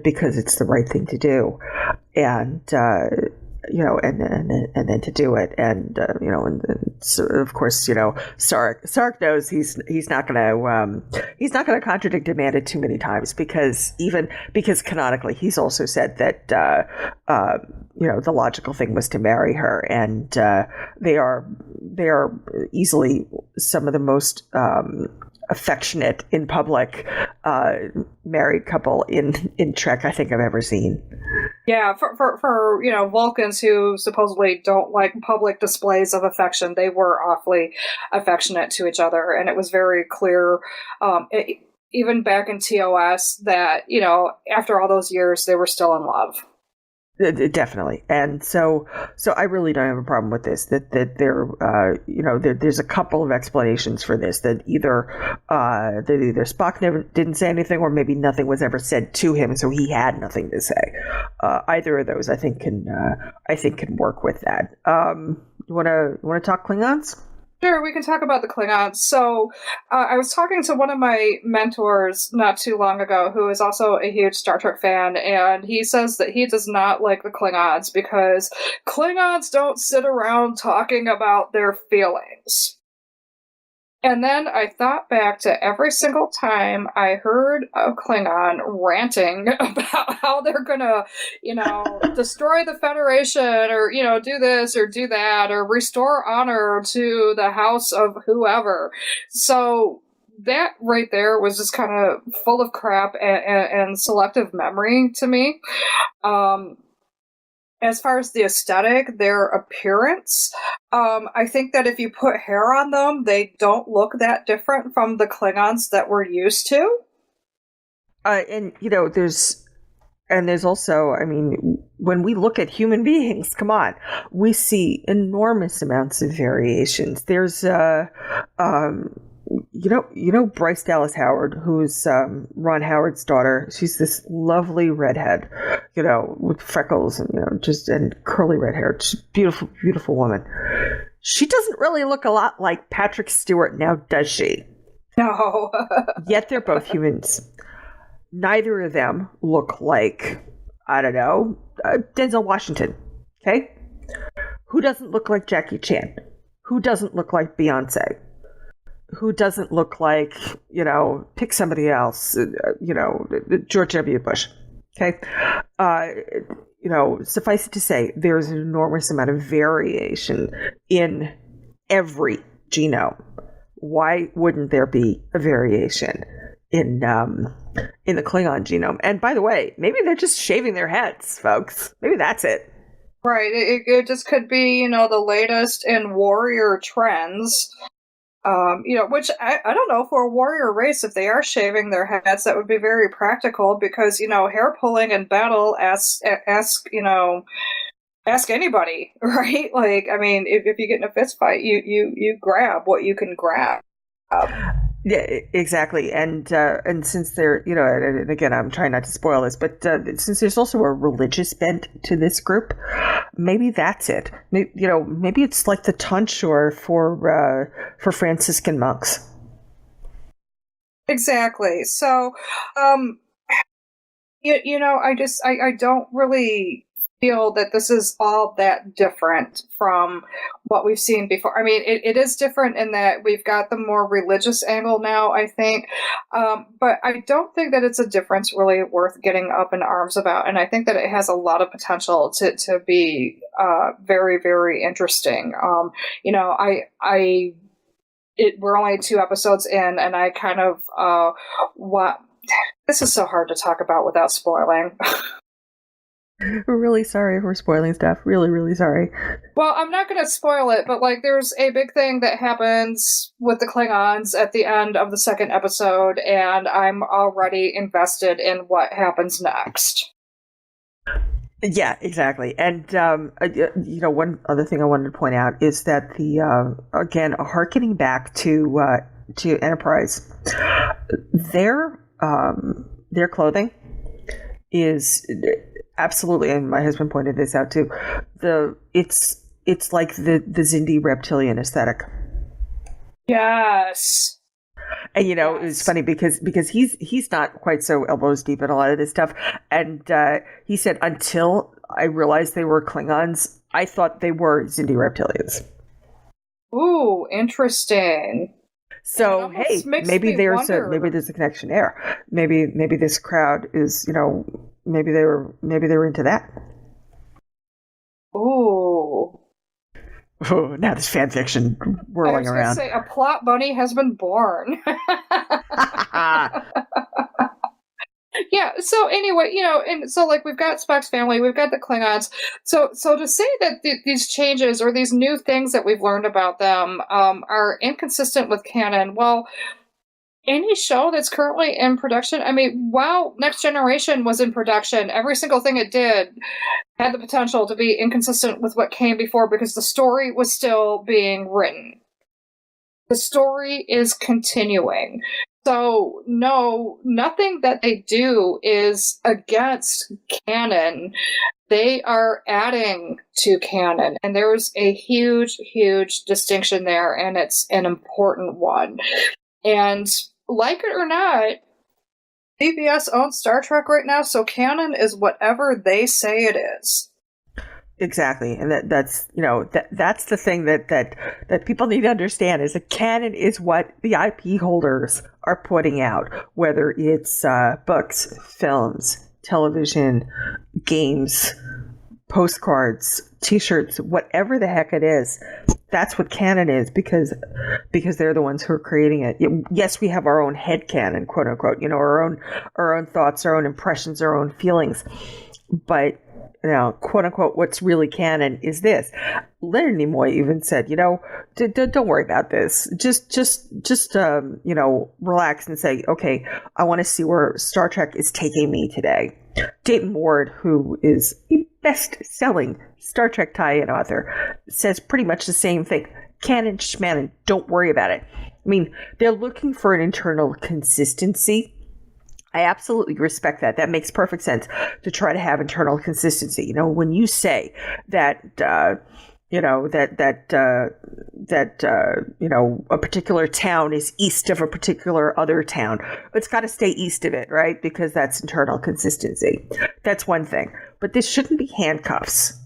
because it's the right thing to do, and. And then to do it, and and so of course, Sark knows he's not going to contradict Amanda too many times, because canonically he's also said that the logical thing was to marry her, and they are easily some of the most affectionate in public married couple in Trek I think I've ever seen. Yeah, for Vulcans who supposedly don't like public displays of affection, they were awfully affectionate to each other, and it was very clear, even back in TOS, that after all those years they were still in love. Definitely, and so I really don't have a problem with this. That there's a couple of explanations for this. That either Spock didn't say anything, or maybe nothing was ever said to him, so he had nothing to say. Either of those, I think, can work with that. You want to talk Klingons? Sure, we can talk about the Klingons. So, I was talking to one of my mentors not too long ago, who is also a huge Star Trek fan, and he says that he does not like the Klingons because Klingons don't sit around talking about their feelings. And then I thought back to every single time I heard a Klingon ranting about how they're gonna, destroy the Federation, or, do this or do that, or restore honor to the house of whoever. So that right there was just kind of full of crap and selective memory to me. As far as the aesthetic, their appearance, I think that if you put hair on them, they don't look that different from the Klingons that we're used to. And there's also, I mean, when we look at human beings, come on, we see enormous amounts of variations. There's Bryce Dallas Howard, who's Ron Howard's daughter. She's this lovely redhead, with freckles and and curly red hair. Just beautiful, beautiful woman. She doesn't really look a lot like Patrick Stewart now, does she? No. Yet they're both humans. Neither of them look like, I don't know, Denzel Washington. Okay, who doesn't look like Jackie Chan? Who doesn't look like Beyonce? Who doesn't look like, pick somebody else, George W. Bush. Okay. Suffice it to say, there's an enormous amount of variation in every genome. Why wouldn't there be a variation in the Klingon genome? And by the way, maybe they're just shaving their heads, folks. Maybe that's it. Right. It just could be, the latest in warrior trends. Which I don't know, for a warrior race, if they are shaving their heads, that would be very practical, because, hair pulling in battle, ask anybody, right? Like, I mean, if you get in a fist fight, you grab what you can grab. Yeah, exactly. And since they're, and again, I'm trying not to spoil this, but since there's also a religious bent to this group, maybe that's it. Maybe it's like the tonsure for Franciscan monks. Exactly. So, I don't really feel that this is all that different from what we've seen before. I mean, it is different in that we've got the more religious angle now, I think. But I don't think that it's a difference really worth getting up in arms about. And I think that it has a lot of potential to be very, very interesting. we're only 2 episodes in, and I kind of this is so hard to talk about without spoiling. We're really sorry if we're spoiling stuff. Really, really sorry. Well, I'm not going to spoil it, but like, there's a big thing that happens with the Klingons at the end of the 2nd episode, and I'm already invested in what happens next. Yeah, exactly. And one other thing I wanted to point out is that again, harkening back to Enterprise, their clothing is absolutely, and my husband pointed this out too. It's like the Xindi reptilian aesthetic. Yes. And it was funny because he's not quite so elbows deep in a lot of this stuff. And he said, until I realized they were Klingons, I thought they were Xindi reptilians. Ooh, interesting. So hey, maybe there's a connection there. Maybe this crowd is, maybe they were into that. Ooh. Oh, now there's fan fiction whirling around. I was going to say, a plot bunny has been born. Yeah, so anyway, and so like we've got Spock's family, we've got the Klingons. So to say that these changes or these new things that we've learned about them are inconsistent with canon, well, any show that's currently in production, I mean, while Next Generation was in production, every single thing it did had the potential to be inconsistent with what came before because the story was still being written. The story is continuing. So, no, nothing that they do is against canon. They are adding to canon. And there's a huge, huge distinction there, and it's an important one. And like it or not, CBS owns Star Trek right now, so canon is whatever they say it is. Exactly, and that's that's the thing that people need to understand is that canon is what the IP holders are putting out, whether it's books, films, television, games, postcards, T-shirts, whatever the heck it is. That's what canon is because they're the ones who are creating it. Yes, we have our own head canon, quote unquote, our own thoughts, our own impressions, our own feelings, but. Quote unquote, what's really canon is this. Leonard Nimoy even said, don't worry about this. Just relax and say, okay, I want to see where Star Trek is taking me today. Dayton Ward, who is a best-selling Star Trek tie-in author, says pretty much the same thing. Canon, schmanon, don't worry about it. I mean, they're looking for an internal consistency. I absolutely respect that. That makes perfect sense to try to have internal consistency. When you say that, a particular town is east of a particular other town, it's got to stay east of it, right? Because that's internal consistency. That's one thing. But this shouldn't be handcuffs.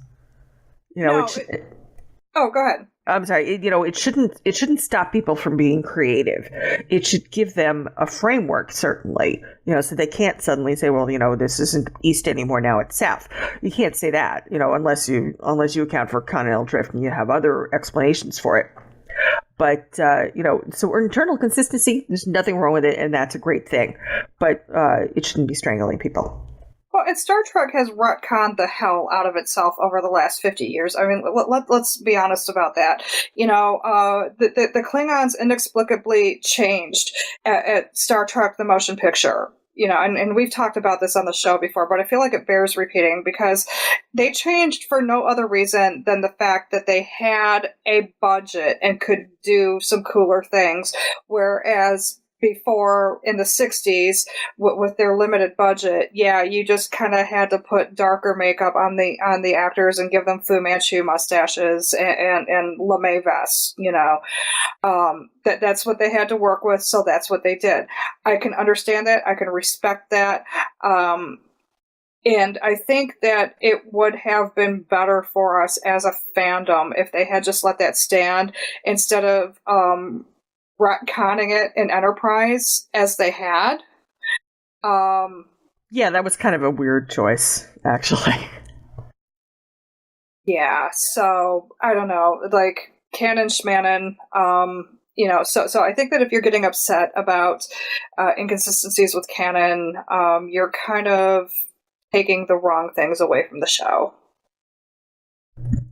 Oh, go ahead. I'm sorry. It shouldn't stop people from being creative. It should give them a framework, certainly. So they can't suddenly say, well, this isn't east anymore. Now it's south. You can't say that, unless you account for continental drift and you have other explanations for it. But so internal consistency, there's nothing wrong with it, and that's a great thing. But it shouldn't be strangling people. Well, and Star Trek has retconned the hell out of itself over the last 50 years. I mean, let's be honest about that. The Klingons inexplicably changed at Star Trek the Motion Picture. And we've talked about this on the show before, but I feel like it bears repeating because they changed for no other reason than the fact that they had a budget and could do some cooler things, whereas before in the 60s with their limited budget, you just kind of had to put darker makeup on the actors and give them Fu Manchu mustaches and lame vests, that's what they had to work with, so that's what they did. I can understand that. I can respect that. And I think that it would have been better for us as a fandom if they had just let that stand instead of retconning it in Enterprise as they had. Yeah, that was kind of a weird choice, actually. Yeah, so I don't know, like canon schmanon. So I think that if you're getting upset about inconsistencies with canon, you're kind of taking the wrong things away from the show.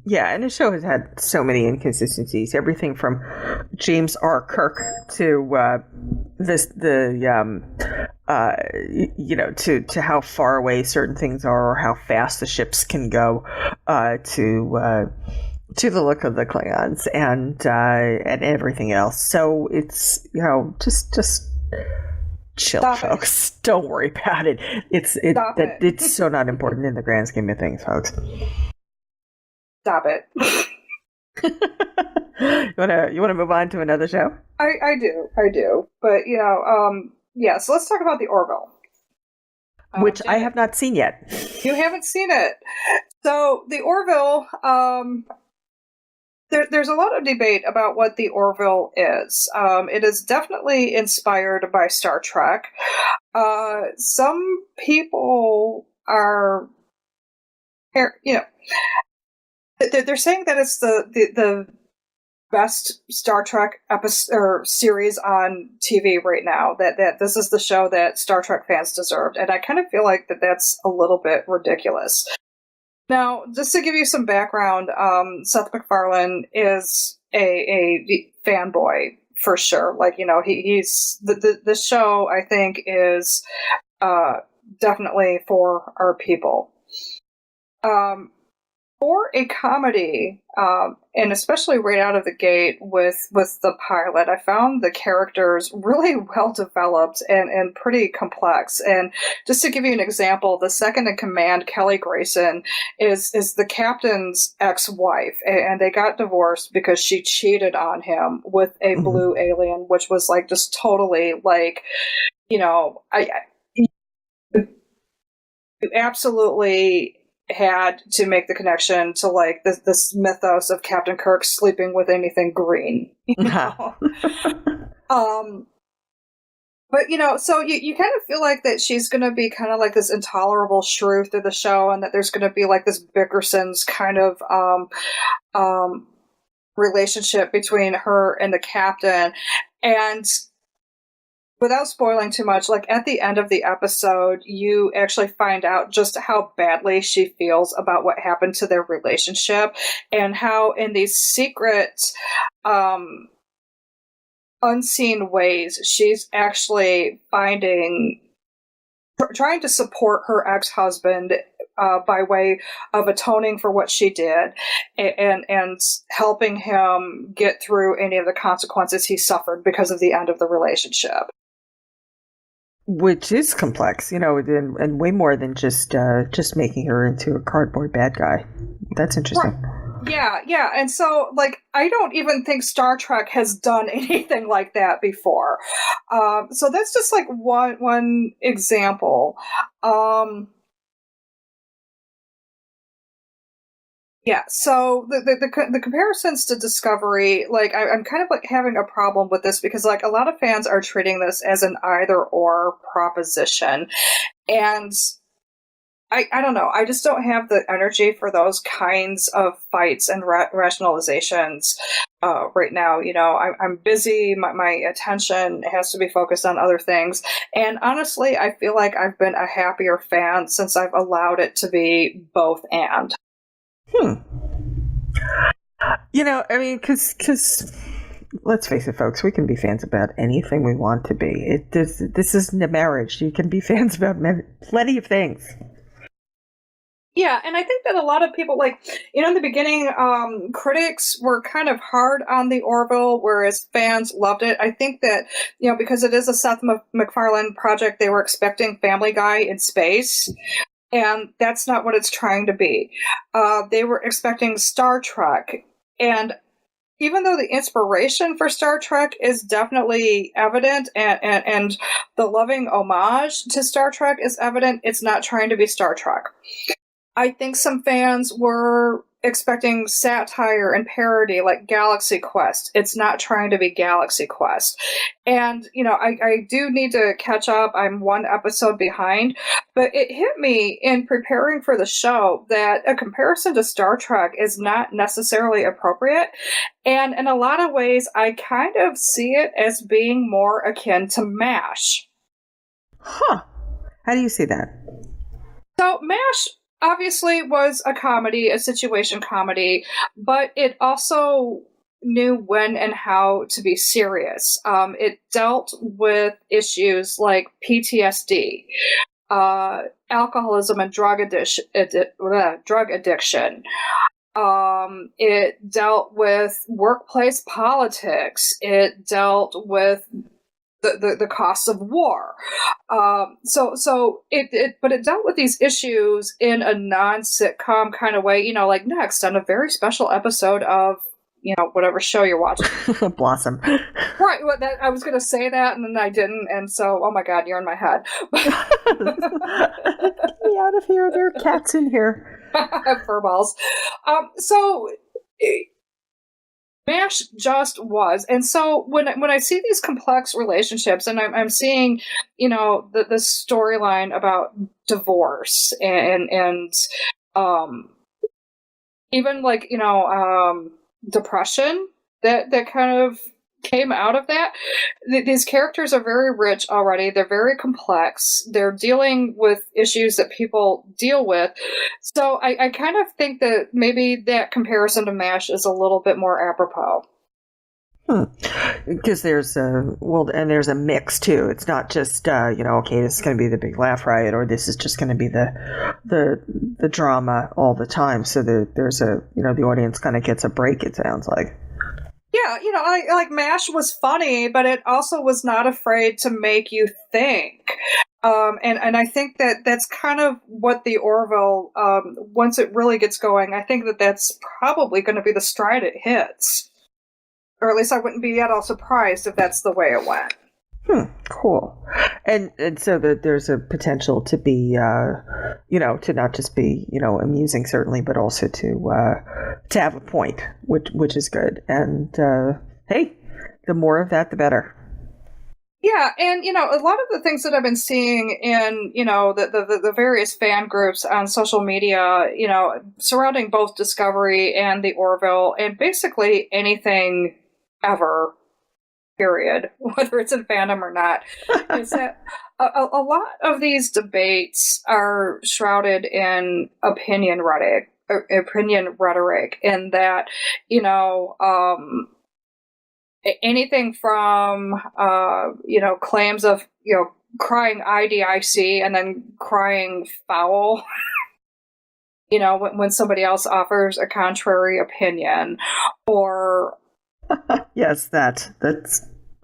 Yeah, and the show has had so many inconsistencies. Everything from James R. Kirk to to how far away certain things are, or how fast the ships can go, to the look of the Klingons and everything else. So it's just chill, Stop folks. Don't worry about it. It's so not important in the grand scheme of things, folks. Stop it. You wanna move on to another show? I do. But so let's talk about the Orville, which I have not seen yet. You haven't seen it. So the Orville, there's a lot of debate about what the Orville is. It is definitely inspired by Star Trek. Some people are, they're saying that it's the best Star Trek episode or series on TV right now. That this is the show that Star Trek fans deserved, and I kind of feel like that's a little bit ridiculous. Now, just to give you some background, Seth MacFarlane is a fanboy for sure. Like, he's the show, I think, is definitely for our people. For a comedy, and especially right out of the gate with the pilot, I found the characters really well developed and pretty complex. And just to give you an example, the second in command, Kelly Grayson, is the captain's ex-wife, and they got divorced because she cheated on him with a blue alien, which was like just totally like, you absolutely had to make the connection to like this mythos of Captain Kirk sleeping with anything green. But so you kind of feel like that she's going to be kind of like this intolerable shrew through the show, and that there's going to be like this Bickerson's kind of relationship between her and the captain. And without spoiling too much, like at the end of the episode, you actually find out just how badly she feels about what happened to their relationship, and how in these secret, unseen ways, she's actually trying to support her ex-husband by way of atoning for what she did, and helping him get through any of the consequences he suffered because of the end of the relationship. Which is complex, and way more than just making her into a cardboard bad guy. That's interesting. Right. Yeah. And so, like, I don't even think Star Trek has done anything like that before. So that's just like one example. Yeah, so the comparisons to Discovery, like, I'm kind of like having a problem with this, because like a lot of fans are treating this as an either or proposition, and I don't know, I just don't have the energy for those kinds of fights and rationalizations right now. I'm busy, my attention has to be focused on other things, and honestly, I feel like I've been a happier fan since I've allowed it to be both and. Because let's face it, folks, we can be fans about anything we want to be. This isn't a marriage. You can be fans about plenty of things. Yeah, and I think that a lot of people, like, in the beginning, critics were kind of hard on the Orville, whereas fans loved it. I think that, because it is a Seth MacFarlane project, they were expecting Family Guy in space. And that's not what it's trying to be. They were expecting Star Trek. And even though the inspiration for Star Trek is definitely evident, and the loving homage to Star Trek is evident, it's not trying to be Star Trek. I think some fans were expecting satire and parody like Galaxy Quest. It's not trying to be Galaxy Quest. And, I do need to catch up. I'm one episode behind. But it hit me in preparing for the show that a comparison to Star Trek is not necessarily appropriate. And in a lot of ways, I kind of see it as being more akin to MASH. Huh. How do you see that? So MASH obviously was a comedy, a situation comedy, but it also knew when and how to be serious. It dealt with issues like PTSD, alcoholism and drug addiction. It dealt with workplace politics. It dealt with the costs of war. But it dealt with these issues in a non-sitcom kind of way, like next on a very special episode of, whatever show you're watching. Blossom. Right. Well, I was going to say that and then I didn't. And so, oh my God, you're in my head. Get me out of here. There are cats in here. Furballs. MASH just was. And so when I see these complex relationships and I'm seeing, the storyline about divorce and even like, depression that kind of came out of that. These characters are very rich already. They're very complex. They're dealing with issues that people deal with. So I kind of think that maybe that comparison to MASH is a little bit more apropos. Because there's there's a mix too. It's not just okay, this is going to be the big laugh riot, or this is just going to be the drama all the time. So there's the audience kind of gets a break. It sounds like. Yeah, like MASH was funny, but it also was not afraid to make you think. And I think that's kind of what the Orville, once it really gets going, I think that's probably going to be the stride it hits. Or at least I wouldn't be at all surprised if that's the way it went. Cool. And so that there's a potential to be, to not just be, amusing certainly, but also to have a point, which is good. And hey, the more of that, the better. Yeah, and a lot of the things that I've been seeing in the various fan groups on social media, surrounding both Discovery and the Orville, and basically anything ever, period, whether it's in fandom or not, is that a lot of these debates are shrouded in opinion rhetoric, in that anything from claims of crying IDIC and then crying foul when somebody else offers a contrary opinion, or yes, that's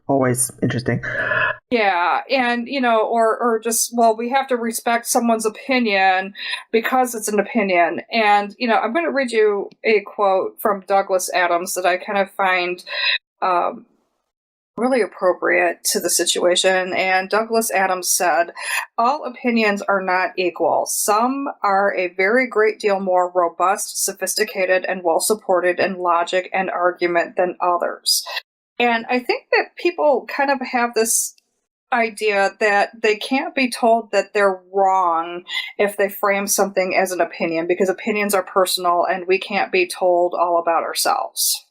always interesting. Yeah, and or just, well, we have to respect someone's opinion because it's an opinion. And I'm going to read you a quote from Douglas Adams that I kind of find really appropriate to the situation. And Douglas Adams said, "All opinions are not equal. Some are a very great deal more robust, sophisticated, and well supported in logic and argument than others." And I think that people kind of have this idea that they can't be told that they're wrong if they frame something as an opinion, because opinions are personal and we can't be told all about ourselves.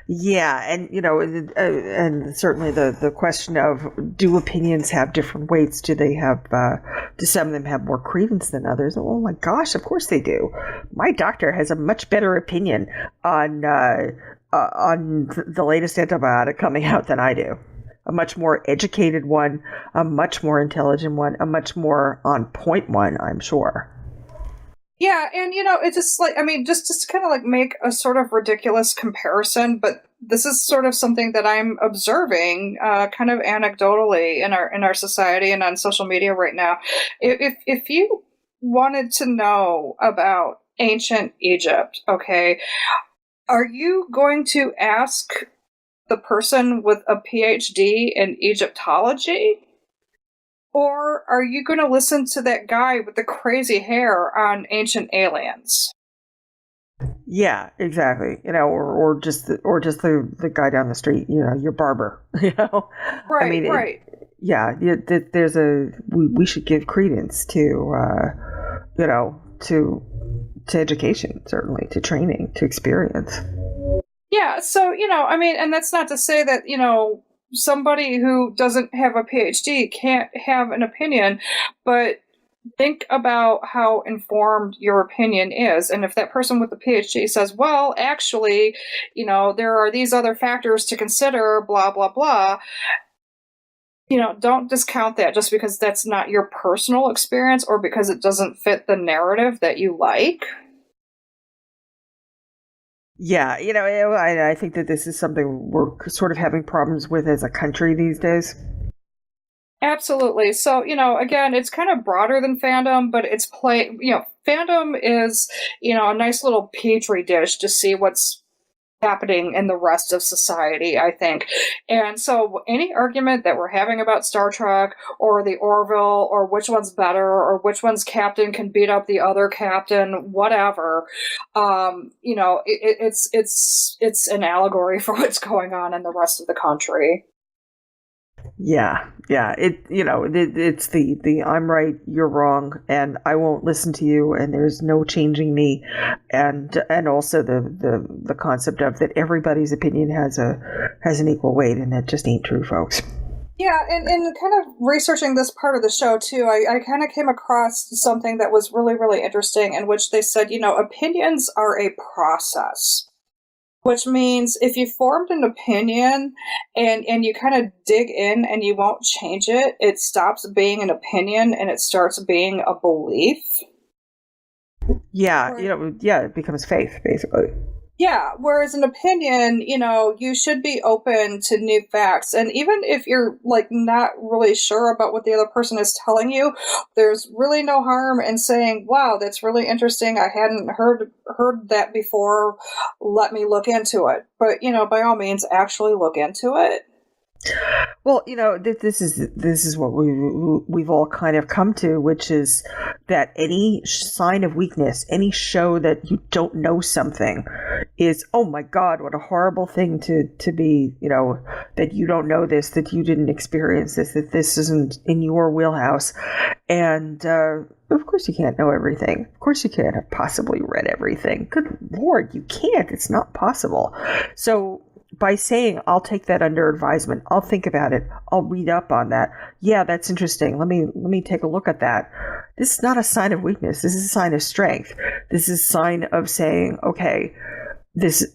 Yeah, and and certainly the question of, do opinions have different weights? Do they have? Do some of them have more credence than others? Oh my gosh, of course they do. My doctor has a much better opinion on the latest antibiotic coming out than I do. A much more educated one, a much more intelligent one, a much more on point one, I'm sure. Yeah, and it's just like, just to kind of like make a sort of ridiculous comparison, but this is sort of something that I'm observing kind of anecdotally in our society and on social media right now. If you wanted to know about ancient Egypt, okay, are you going to ask the person with a PhD in Egyptology? Or are you going to listen to that guy with the crazy hair on Ancient Aliens? Yeah, exactly. Or just the guy down the street. Your barber. I Right, mean, right. there's we should give credence to to education, certainly, to training, to experience. Yeah, so, I mean, and that's not to say that, somebody who doesn't have a PhD can't have an opinion, but think about how informed your opinion is. And if that person with the PhD says, well, actually, there are these other factors to consider, blah, blah, blah, don't discount that just because that's not your personal experience or because it doesn't fit the narrative that you like. Yeah, I think that this is something we're sort of having problems with as a country these days. Absolutely. So, again, it's kind of broader than fandom, but fandom is, a nice little petri dish to see what's happening in the rest of society, I think. And so any argument that we're having about Star Trek or the Orville or which one's better or which one's captain can beat up the other captain, whatever, it's an allegory for what's going on in the rest of the country. Yeah, yeah. It's the I'm right, you're wrong, and I won't listen to you, and there's no changing me, and also the concept of that everybody's opinion has an equal weight, and that just ain't true, folks. Yeah, and kind of researching this part of the show too, I kind of came across something that was really, really interesting, in which they said, opinions are a process. Which means if you formed an opinion and you kind of dig in and you won't change it, it stops being an opinion and it starts being a belief. Yeah, it becomes faith, basically. Yeah, whereas an opinion, you should be open to new facts. And even if you're not really sure about what the other person is telling you, there's really no harm in saying, wow, that's really interesting. I hadn't heard that before. Let me look into it. But, by all means, actually look into it. Well, this is what we've all kind of come to, which is that any sign of weakness, any show that you don't know something, is, oh my God, what a horrible thing to be. That you don't know this, that you didn't experience this, that this isn't in your wheelhouse, and of course you can't know everything. Of course you can't have possibly read everything. Good Lord, you can't. It's not possible. So, by saying, I'll take that under advisement, I'll think about it, I'll read up on that. Yeah, that's interesting. Let me take a look at that. This is not a sign of weakness. This is a sign of strength. This is a sign of saying, okay,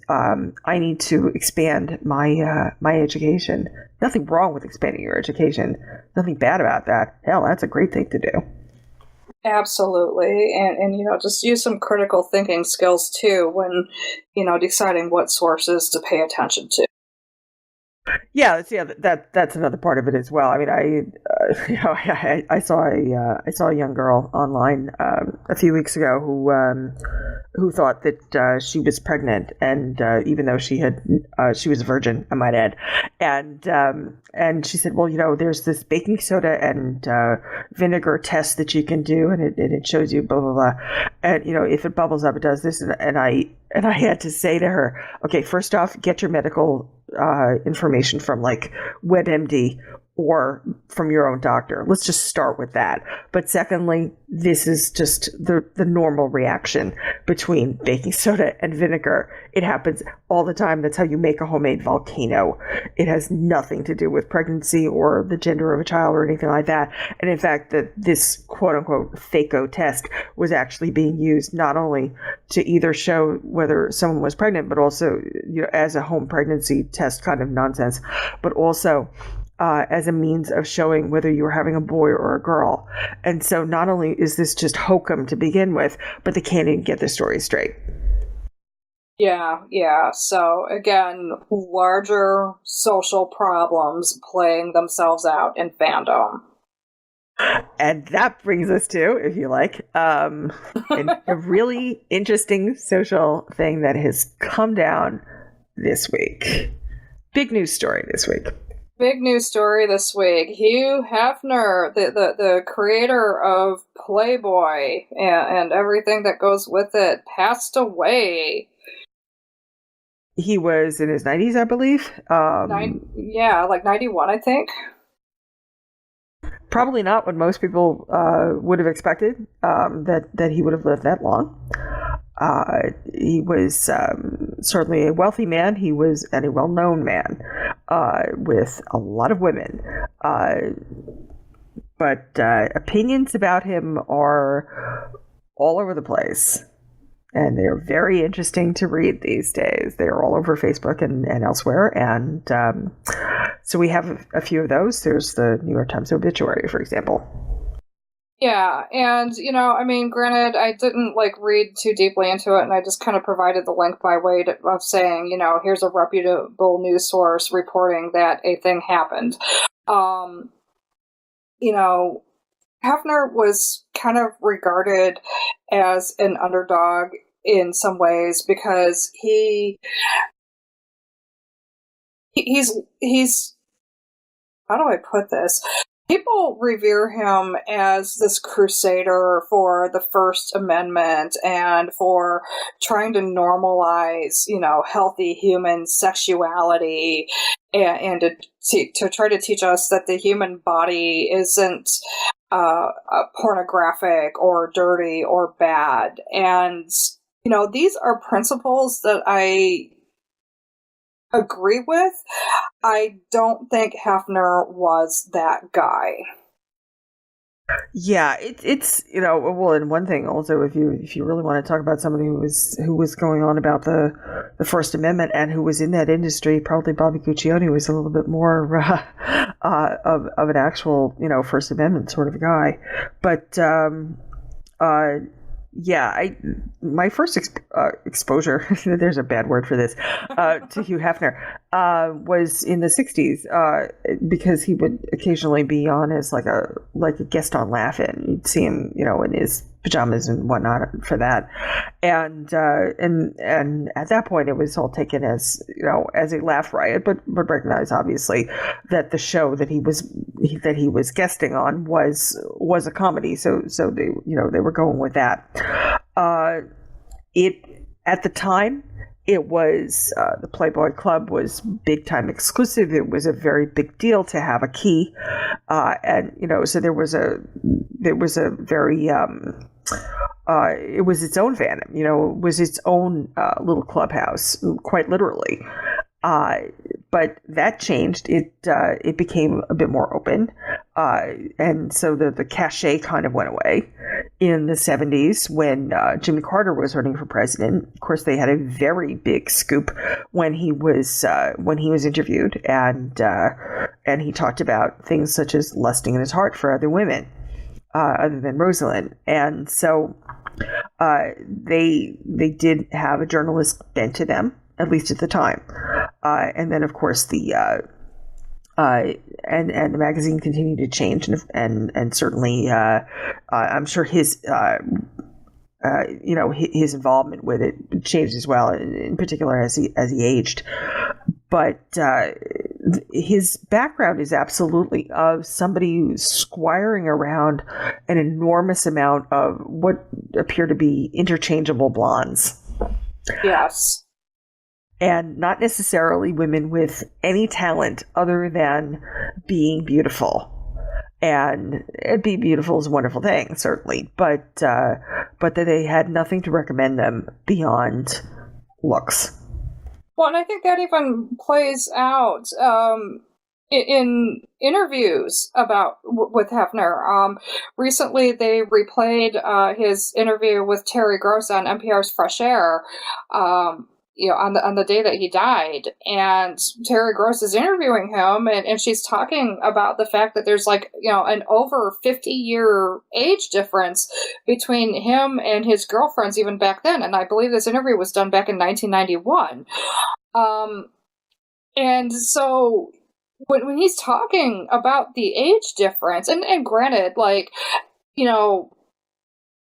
I need to expand my education. Nothing wrong with expanding your education. Nothing bad about that. Hell, that's a great thing to do. Absolutely. And just use some critical thinking skills too when, deciding what sources to pay attention to. Yeah, that's another part of it as well. I mean, I saw a young girl online a few weeks ago who thought that she was pregnant, and even though she was a virgin, I might add, and she said, well, there's this baking soda and vinegar test that you can do, and it shows you blah blah blah, and if it bubbles up, it does this, and I had to say to her, okay, first off, get your medical information from WebMD or from your own doctor. Let's just start with that. But secondly, this is just the normal reaction between baking soda and vinegar. It happens all the time. That's how you make a homemade volcano. It has nothing to do with pregnancy or the gender of a child or anything like that. And in fact, this quote-unquote FACO test was actually being used not only to either show whether someone was pregnant, but also as a home pregnancy test kind of nonsense, but also as a means of showing whether you were having a boy or a girl. And so not only is this just hokum to begin with, but they can't even get the story straight. Yeah. So again, larger social problems playing themselves out in fandom. And that brings us to, if you like, a really interesting social thing that has come down this week. Big news story this week. Big news story this week. Hugh Hefner, the creator of Playboy and everything that goes with it, passed away. He was in his 90s, I believe. Like 91, I think. Probably not what most people would have expected, that he would have lived that long. He was certainly a wealthy man. He was a well-known man with a lot of women. But opinions about him are all over the place. And they're very interesting to read these days. They're all over Facebook and elsewhere. And so we have a few of those. There's the New York Times obituary, for example. Yeah, and, granted, I didn't, read too deeply into it, and I just kind of provided the link by way of saying, here's a reputable news source reporting that a thing happened. Hefner was kind of regarded as an underdog in some ways because he's how do I put this? People revere him as this crusader for the First Amendment and for trying to normalize, healthy human sexuality and to try to teach us that the human body isn't pornographic or dirty or bad. And, these are principles that I agree with. I don't think Hefner was that guy. Yeah, it's well, and one thing also, if you really want to talk about somebody who was going on about the First Amendment and who was in that industry, probably Bobby Guccione was a little bit more of an actual First Amendment sort of guy, but my first exposure, there's a bad word for this, to Hugh Hefner, was in the 60s, because he would occasionally be on as like a guest on Laugh-In. You'd see him, in his pajamas and whatnot for that. And at that point it was all taken as, as a laugh riot, but recognize obviously that the show that he was guesting on was a comedy. So they, they were going with that. At the time, it was the Playboy Club was big time exclusive. It was a very big deal to have a key, and so there was a very it was its own fandom. It was its own little clubhouse, quite literally. But that changed. It became a bit more open, and so the cachet kind of went away in the 70s when Jimmy Carter was running for president. Of course, they had a very big scoop when he was interviewed, and he talked about things such as lusting in his heart for other women other than Rosalind, and so they did have a journalist bent to them, at least at the time. And then, of course, the and the magazine continued to change, and certainly, I'm sure his his involvement with it changed as well, in particular as he aged. But his background is absolutely of somebody who's squiring around an enormous amount of what appear to be interchangeable blondes. Yes. And not necessarily women with any talent other than being beautiful. And being beautiful is a wonderful thing, certainly. But that they had nothing to recommend them beyond looks. Well, and I think that even plays out in interviews with Hefner. Recently, they replayed his interview with Terry Gross on NPR's Fresh Air. On the day that he died, and Terry Gross is interviewing him, and she's talking about the fact that there's an over 50-year age difference between him and his girlfriends even back then. And I believe this interview was done back in 1991. And so when he's talking about the age difference, and granted,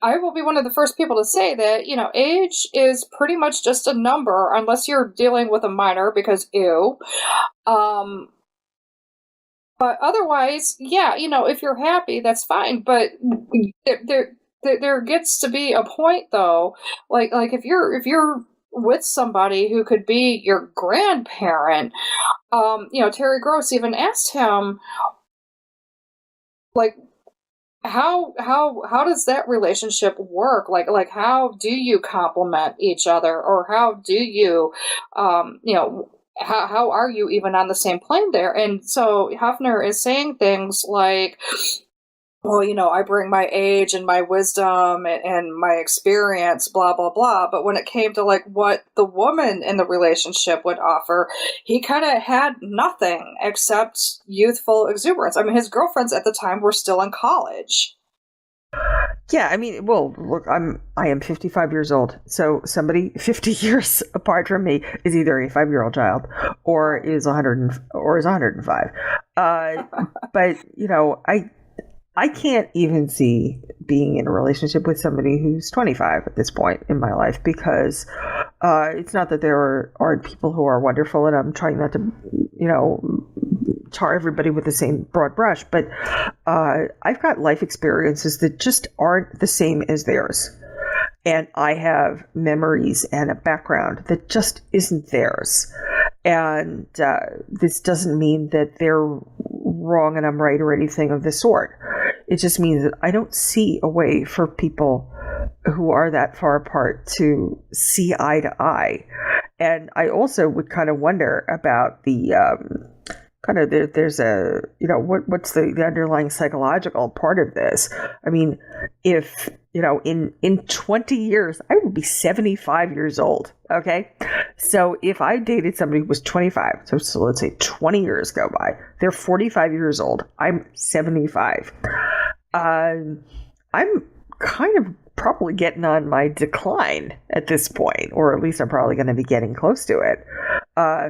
I will be one of the first people to say that, age is pretty much just a number unless you're dealing with a minor, because ew. But otherwise, yeah, if you're happy, that's fine. But there gets to be a point, though, like if you're with somebody who could be your grandparent. Terry Gross even asked him, like, how does that relationship work? Like how do you complement each other, or how do you, how are you even on the same plane there? And so Hefner is saying things like, well, I bring my age and my wisdom and my experience, blah, blah, blah. But when it came to like what the woman in the relationship would offer, he kind of had nothing except youthful exuberance. I mean, his girlfriends at the time were still in college. Yeah, I mean, well, look, I am 55 years old. So somebody 50 years apart from me is either a 5-year-old child or is 105. But I can't even see being in a relationship with somebody who's 25 at this point in my life, because it's not that there aren't people who are wonderful, and I'm trying not to, tar everybody with the same broad brush, but I've got life experiences that just aren't the same as theirs. And I have memories and a background that just isn't theirs. And this doesn't mean that they're wrong and I'm right or anything of the sort. It just means that I don't see a way for people who are that far apart to see eye to eye. And I also would kind of wonder about the there's a, what's the underlying psychological part of this? I mean, if, in 20 years, I will be 75 years old. Okay. So if I dated somebody who was 25, so let's say 20 years go by, they're 45 years old. I'm 75. I'm kind of probably getting on my decline at this point, or at least I'm probably going to be getting close to it.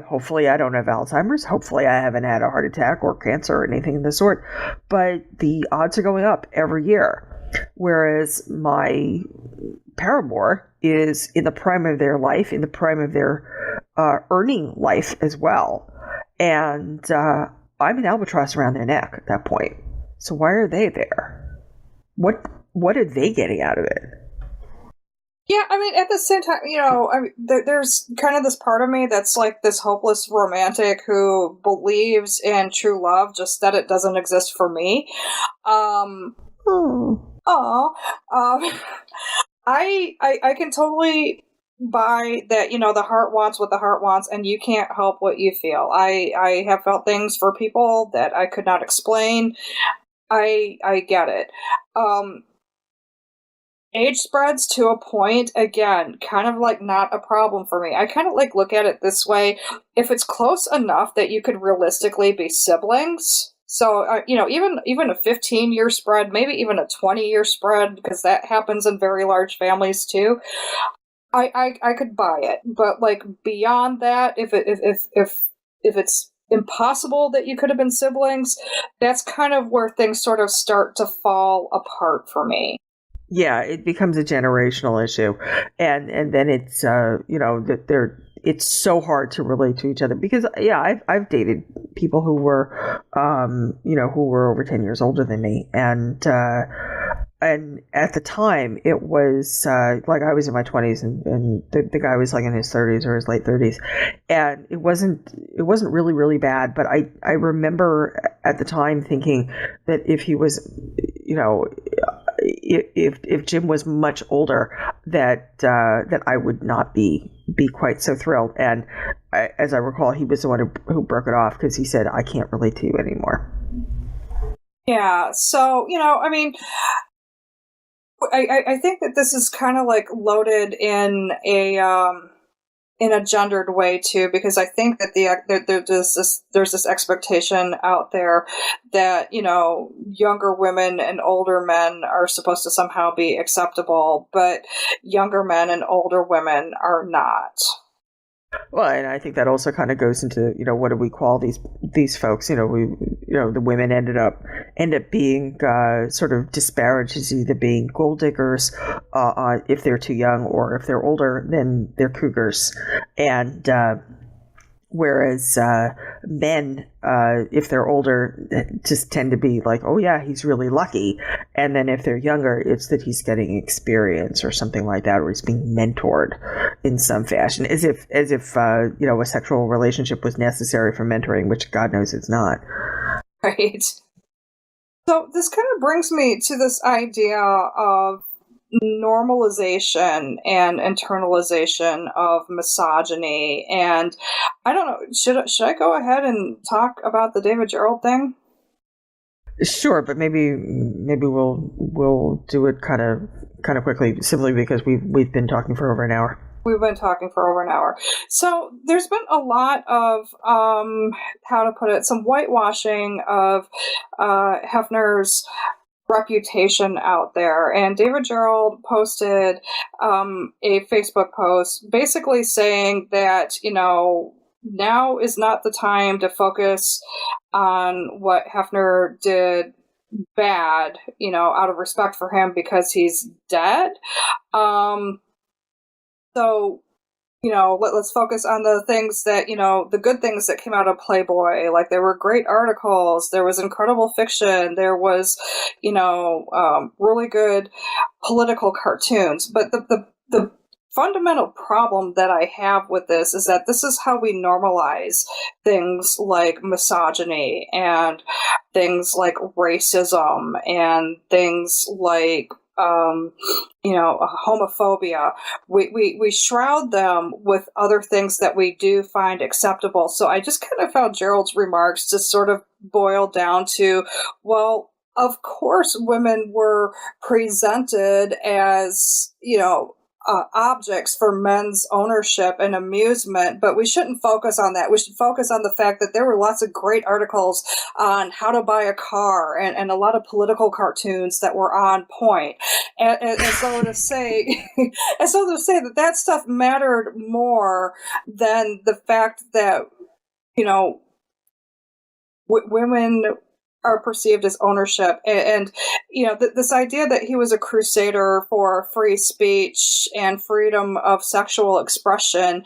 Hopefully I don't have Alzheimer's. Hopefully I haven't had a heart attack or cancer or anything of the sort. But the odds are going up every year. Whereas my paramour is in the prime of their life, in the prime of their earning life as well. And I'm an albatross around their neck at that point. So why are they there? What are they getting out of it? Yeah, I mean, at the same time, there's kind of this part of me that's like this hopeless romantic who believes in true love, just that it doesn't exist for me. I can totally buy that, the heart wants what the heart wants, and you can't help what you feel. I have felt things for people that I could not explain. I get it. Age spreads to a point, again, kind of like not a problem for me. I kind of like look at it this way. If it's close enough that you could realistically be siblings, so, even a 15-year spread, maybe even a 20-year spread, because that happens in very large families too, I could buy it. But like beyond that, if it's impossible that you could have been siblings, that's kind of where things sort of start to fall apart for me. Yeah, it becomes a generational issue, and then it's that it's so hard to relate to each other, because I've dated people who were who were over 10 years older than me, and at the time it was like I was in my 20s and the guy was like in his 30s or his late 30s, and it wasn't really, really bad, but I remember at the time thinking that if he was, if Jim was much older, that I would not be quite so thrilled. And as I recall, he was the one who broke it off, because he said, I can't relate to you anymore. Yeah. So, I mean, I think that this is kind of like loaded in a gendered way too, because I think that there's this expectation out there that, younger women and older men are supposed to somehow be acceptable, but younger men and older women are not. Well, and I think that also kind of goes into, what do we call these folks? The women end up being sort of disparaged as either being gold diggers if they're too young, or if they're older, then they're cougars. And Whereas men, if they're older, just tend to be like, oh yeah, he's really lucky. And then if they're younger, it's that he's getting experience or something like that, or he's being mentored in some fashion, as if a sexual relationship was necessary for mentoring, which God knows it's not. Right. So this kind of brings me to this idea of normalization and internalization of misogyny. And I don't know, should I go ahead and talk about the David Gerald thing? Sure, but maybe we'll do it kind of quickly, simply because we've been talking for over an hour. We've been talking for over an hour. So there's been a lot of, how to put it, some whitewashing of Hefner's reputation out there. And David Gerald posted a Facebook post basically saying that, now is not the time to focus on what Hefner did bad, out of respect for him because he's dead. So, let's focus on the things that, the good things that came out of Playboy. Like, there were great articles, there was incredible fiction, there was, really good political cartoons. But the fundamental problem that I have with this is that this is how we normalize things like misogyny and things like racism and things like homophobia. We shroud them with other things that we do find acceptable. So I just kind of found Gerald's remarks to sort of boil down to, well, of course women were presented as, objects for men's ownership and amusement, but we shouldn't focus on that. We should focus on the fact that there were lots of great articles on how to buy a car and a lot of political cartoons that were on point. And so to say, that stuff mattered more than the fact that, women are perceived as ownership. And this idea that he was a crusader for free speech and freedom of sexual expression,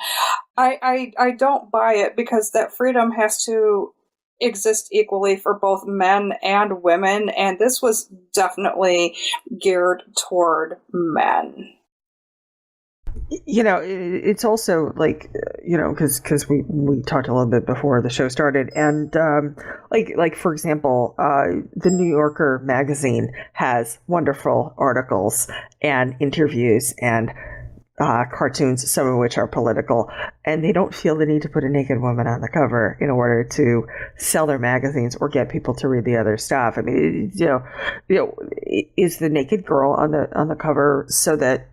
I don't buy it, because that freedom has to exist equally for both men and women. And this was definitely geared toward men. It's also like, because we talked a little bit before the show started, and like for example, the New Yorker magazine has wonderful articles and interviews and cartoons, some of which are political, and they don't feel the need to put a naked woman on the cover in order to sell their magazines or get people to read the other stuff. I mean, is the naked girl on the cover so that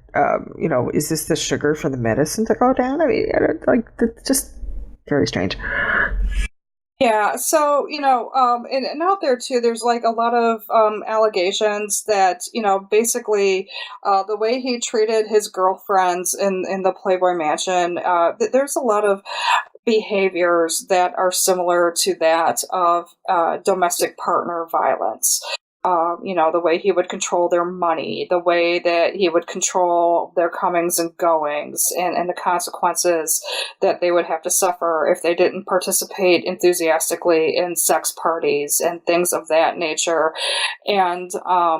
is this the sugar for the medicine to go down? I mean, it's just very strange. Yeah, so, and out there too, there's like a lot of allegations that, basically the way he treated his girlfriends in the Playboy Mansion, there's a lot of behaviors that are similar to that of domestic partner violence. The way he would control their money, the way that he would control their comings and goings, and the consequences that they would have to suffer if they didn't participate enthusiastically in sex parties and things of that nature. And, a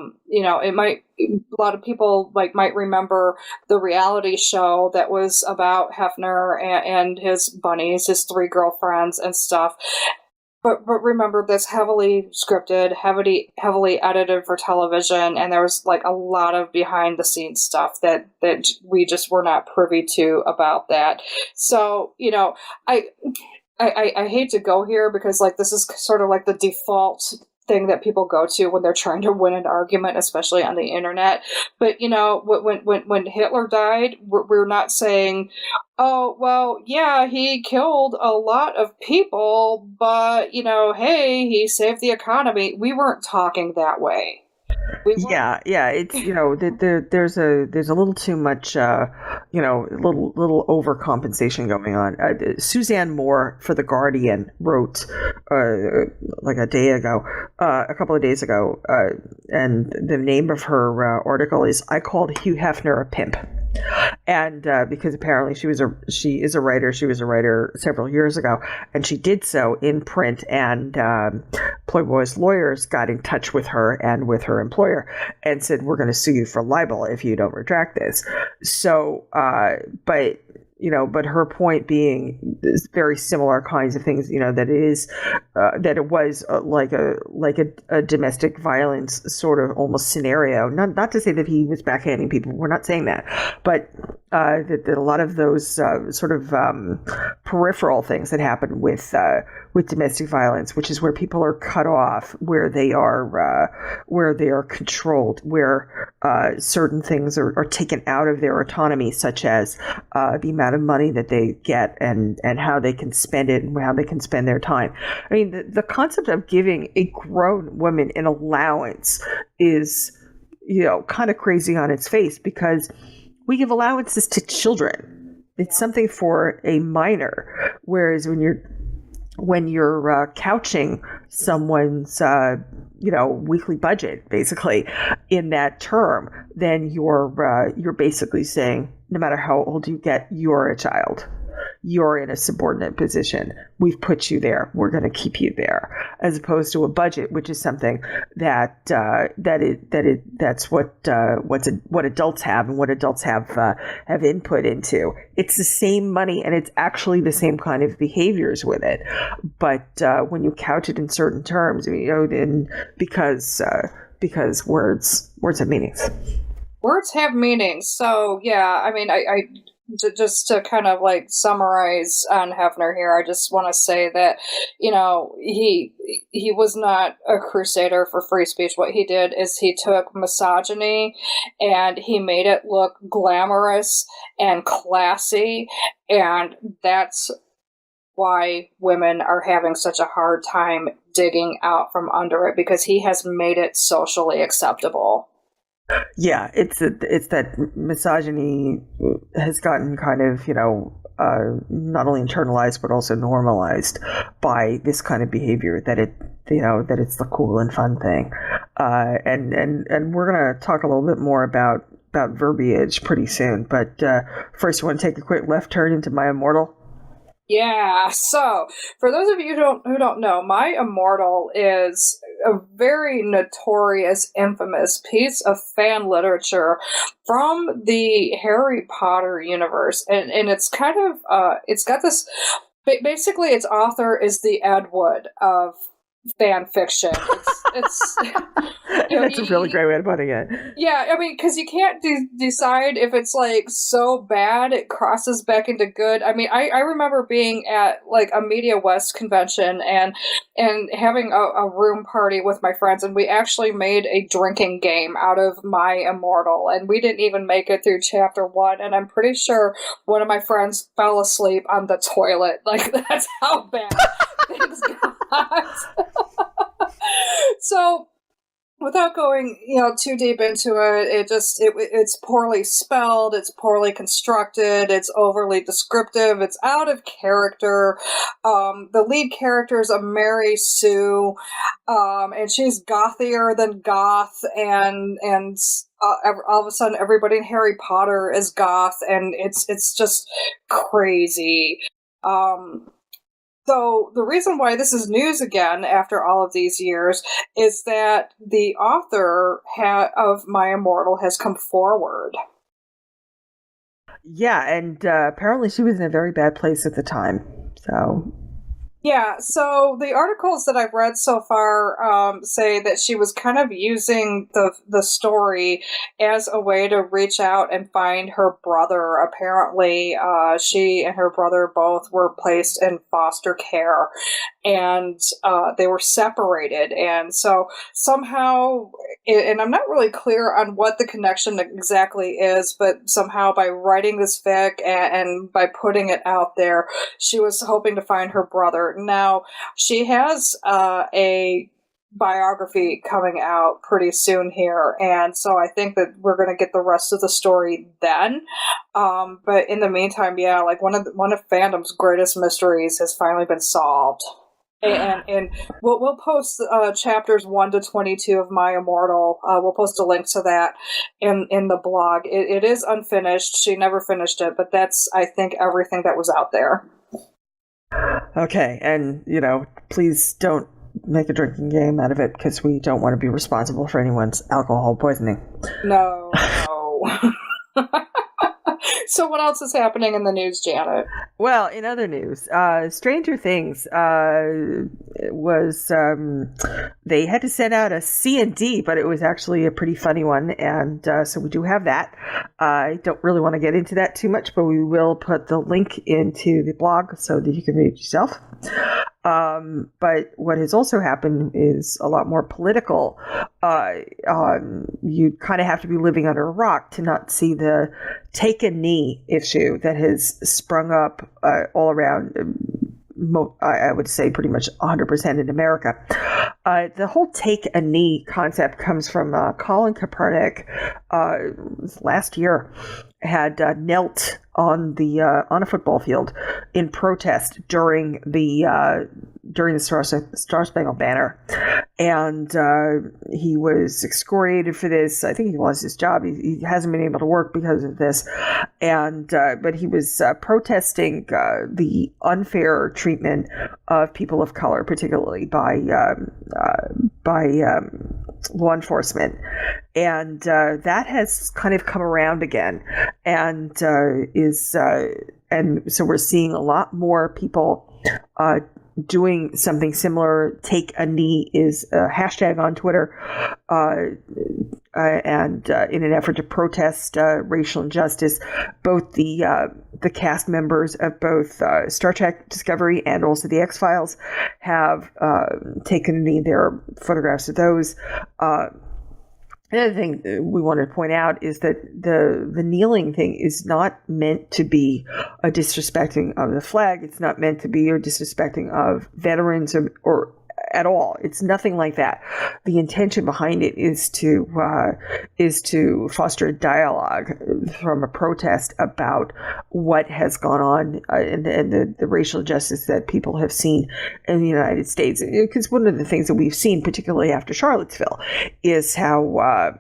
lot of people might remember the reality show that was about Hefner and his bunnies, his 3 girlfriends and stuff. But remember, that's heavily scripted, heavily edited for television, and there was a lot of behind the scenes stuff that we just were not privy to about that. So, I hate to go here, because this is sort of the default thing that people go to when they're trying to win an argument, especially on the internet. But when Hitler died, we're not saying, oh, well, yeah, he killed a lot of people, but hey, he saved the economy. We weren't talking that way. Yeah, it's there's a little too much little overcompensation going on. Suzanne Moore for The Guardian wrote a couple of days ago, and the name of her article is "I Called Hugh Hefner a Pimp." And because apparently she is a writer. She was a writer several years ago, and she did so in print. And Playboy's lawyers got in touch with her and with her employer and said, "We're going to sue you for libel if you don't retract this." So, but her point being is very similar kinds of things, that it was like a domestic violence sort of almost scenario. Not to say that he was backhanding people. We're not saying that, but that a lot of those sort of peripheral things that happen with domestic violence, which is where people are cut off, where they are controlled, where certain things are taken out of their autonomy, such as the amount of money that they get and how they can spend it and how they can spend their time. I mean, the concept of giving a grown woman an allowance is, kind of crazy on its face, because we give allowances to children. It's something for a minor, whereas when you're couching someone's weekly budget basically in that term, then you're basically saying, no matter how old you get, you're a child. You're in a subordinate position. We've put you there. We're going to keep you there, as opposed to a budget, which is something that's what adults have and what adults have input into. It's the same money, and it's actually the same kind of behaviors with it. But when you couch it in certain terms, then because words have meanings. Words have meanings. So yeah, I mean, I just to kind of like summarize on Hefner here, I just want to say that, he was not a crusader for free speech. What he did is he took misogyny and he made it look glamorous and classy, and that's why women are having such a hard time digging out from under it, because he has made it socially acceptable. Yeah, it's that misogyny has gotten kind of, not only internalized but also normalized by this kind of behavior, that it's the cool and fun thing. And we're going to talk a little bit more about verbiage pretty soon. But first, you want to take a quick left turn into My Immortal? Yeah, so for those of you who don't know, My Immortal is a very notorious, infamous piece of fan literature from the Harry Potter universe. And it's kind of, it's got this, basically its author is the Ed Wood of fan fiction. It's That's a really great way of putting it. Yeah, I mean, because you can't decide if it's like so bad it crosses back into good. I mean, I remember being at like a Media West convention and having a room party with my friends, and we actually made a drinking game out of My Immortal, and we didn't even make it through chapter 1, and I'm pretty sure one of my friends fell asleep on the toilet. Like, that's how bad things got. So, without going, too deep into it, it's poorly spelled, it's poorly constructed, it's overly descriptive, it's out of character. The lead character is a Mary Sue, and she's gothier than goth, and all of a sudden everybody in Harry Potter is goth, and it's just crazy. So the reason why this is news again after all of these years is that the author of My Immortal has come forward. Yeah, and apparently she was in a very bad place at the time. So Yeah, so the articles that I've read so far say that she was kind of using the story as a way to reach out and find her brother. Apparently, she and her brother both were placed in foster care, and they were separated. And so somehow, and I'm not really clear on what the connection exactly is, but somehow by writing this fic and by putting it out there, she was hoping to find her brother. Now, she has a biography coming out pretty soon here, and so I think that we're going to get the rest of the story then. But in the meantime, yeah, like one of fandom's greatest mysteries has finally been solved. And we'll post chapters 1 to 22 of my Immortal. We'll post a link to that in the blog. It is unfinished. She never finished it, but that's, I think, everything that was out there. Okay, and, please don't make a drinking game out of it, because we don't want to be responsible for anyone's alcohol poisoning. No. So what else is happening in the news, Janet? Well, in other news, Stranger Things was, they had to send out a C&D, but it was actually a pretty funny one, and so we do have that. I don't really want to get into that too much, but we will put the link into the blog so that you can read it yourself. But what has also happened is a lot more political. You kind of have to be living under a rock to not see the take a knee issue that has sprung up all around. I would say pretty much 100% in America. The whole take a knee concept comes from Colin Kaepernick. Last year, had knelt on a football field in protest during the Star Spangled Banner, and he was excoriated for this. I think he lost his job. He hasn't been able to work because of this, and but he was protesting the unfair treatment of people of color, particularly by law enforcement, and that has kind of come around again, and and so we're seeing a lot more people doing something similar. Take a knee is a hashtag on Twitter, and in an effort to protest racial injustice. Both the cast members of both Star Trek Discovery and also the X-Files have taken a knee. There are photographs of those. The other thing we want to point out is that the kneeling thing is not meant to be a disrespecting of the flag. It's not meant to be a disrespecting of veterans or at all. It's nothing like that. The intention behind it is to foster a dialogue from a protest about what has gone on and the racial justice that people have seen in the United States. Because one of the things that we've seen, particularly after Charlottesville, is how a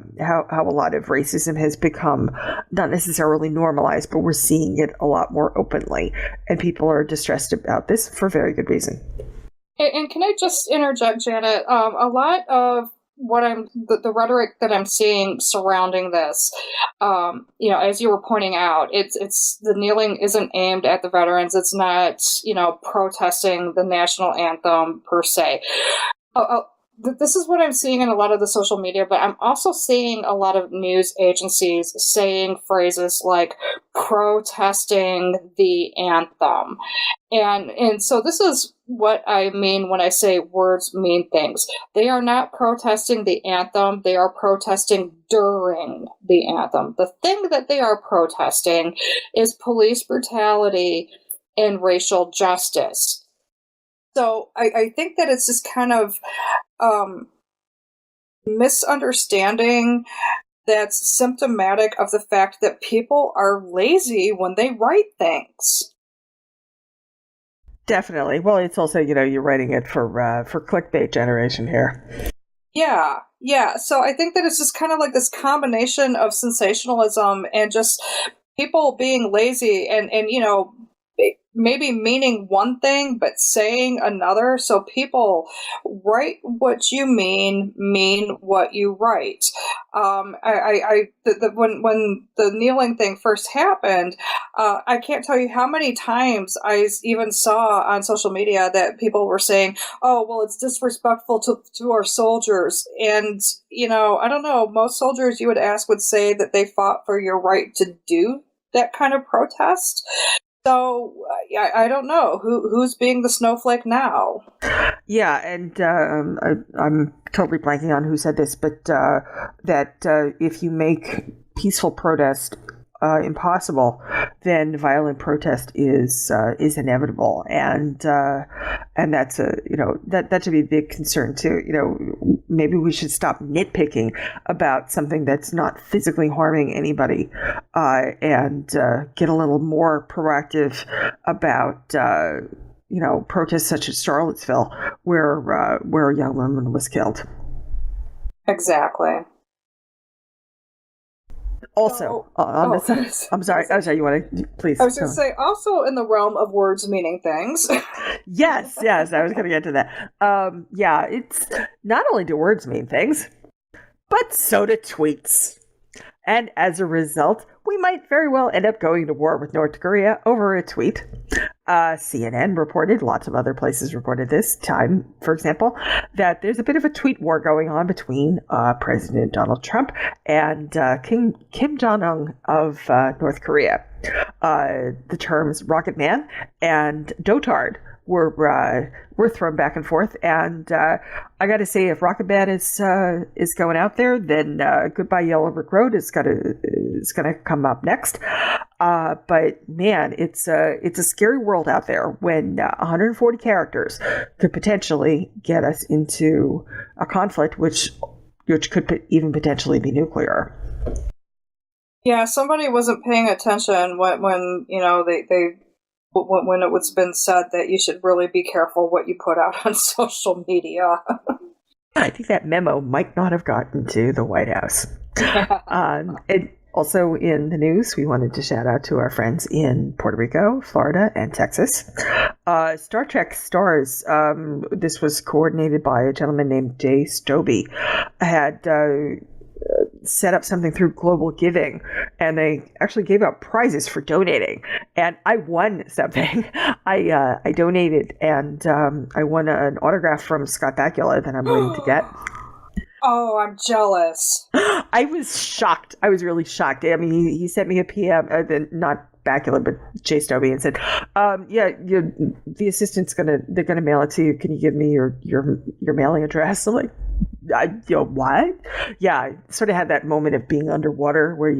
lot of racism has become not necessarily normalized, but we're seeing it a lot more openly, and people are distressed about this for very good reason. And can I just interject, Janet? A lot of what the rhetoric that I'm seeing surrounding this, as you were pointing out, it's the kneeling isn't aimed at the veterans. It's not, protesting the national anthem per se. This is what I'm seeing in a lot of the social media, but I'm also seeing a lot of news agencies saying phrases like protesting the anthem. And so this is what I mean when I say words mean things. They are not protesting the anthem. They are protesting during the anthem. The thing that they are protesting is police brutality and racial justice. So I think that it's just kind of misunderstanding that's symptomatic of the fact that people are lazy when they write things. Definitely. Well, it's also, you're writing it for clickbait generation here. Yeah. So I think that it's just kind of like this combination of sensationalism and just people being lazy and maybe meaning one thing but saying another. So people write what you mean what you write. When the kneeling thing first happened, I can't tell you how many times I even saw on social media that people were saying, "Oh, well, it's disrespectful to our soldiers." And I don't know. Most soldiers you would ask would say that they fought for your right to do that kind of protest. So I don't know who's being the snowflake now. Yeah, and I'm totally blanking on who said this, but that if you make peaceful protest impossible, then violent protest is inevitable, and that's that should be a big concern too. Maybe we should stop nitpicking about something that's not physically harming anybody, and get a little more proactive about protests such as Charlottesville, where a young woman was killed. Exactly. Also, I'm sorry. You want to please? I was going to say, also in the realm of words meaning things. Yes, I was going to get to that. Yeah, it's not only do words mean things, but so do tweets. And as a result, we might very well end up going to war with North Korea over a tweet. CNN reported, lots of other places reported this, Time, for example, that there's a bit of a tweet war going on between President Donald Trump and Kim Jong-un of North Korea. The terms Rocket Man and Dotard were thrown back and forth, and I got to say, if Rocket Man is going out there, then Goodbye Yellow Brick Road is gonna come up next. But man, it's a scary world out there when 140 characters could potentially get us into a conflict, which could even potentially be nuclear. Yeah, somebody wasn't paying attention when when it was been said that you should really be careful what you put out on social media. I think that memo might not have gotten to the White House. And also in the news, we wanted to shout out to our friends in Puerto Rico, Florida, and Texas. Star Trek Stars, this was coordinated by a gentleman named Jay Stobie, had set up something through Global Giving, and they actually gave out prizes for donating. And I won something. I donated, and I won an autograph from Scott Bakula that I'm waiting to get. Oh, I'm jealous. I was shocked. I was really shocked. I mean, he sent me a PM, not Bakula, but Jay Stobie, and said, the assistant's they're gonna mail it to you. Can you give me your mailing address? I'm like, what? Yeah, I sort of had that moment of being underwater where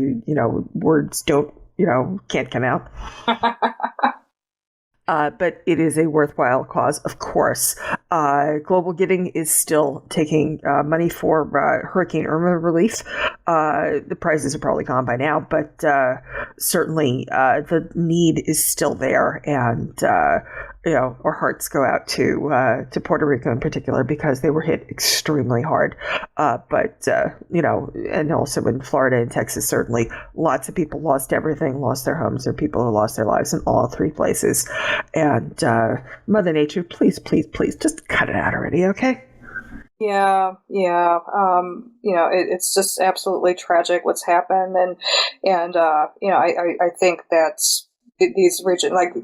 words can't come out. But it is a worthwhile cause, of course. Global Giving is still taking money for Hurricane Irma relief. The prizes are probably gone by now, but certainly the need is still there, and our hearts go out to Puerto Rico in particular because they were hit extremely hard. But and also in Florida and Texas, certainly lots of people lost everything, lost their homes. There are people who lost their lives in all three places. And Mother Nature, please, just cut it out already, okay? Yeah. It's just absolutely tragic what's happened, and I think that's these regions, like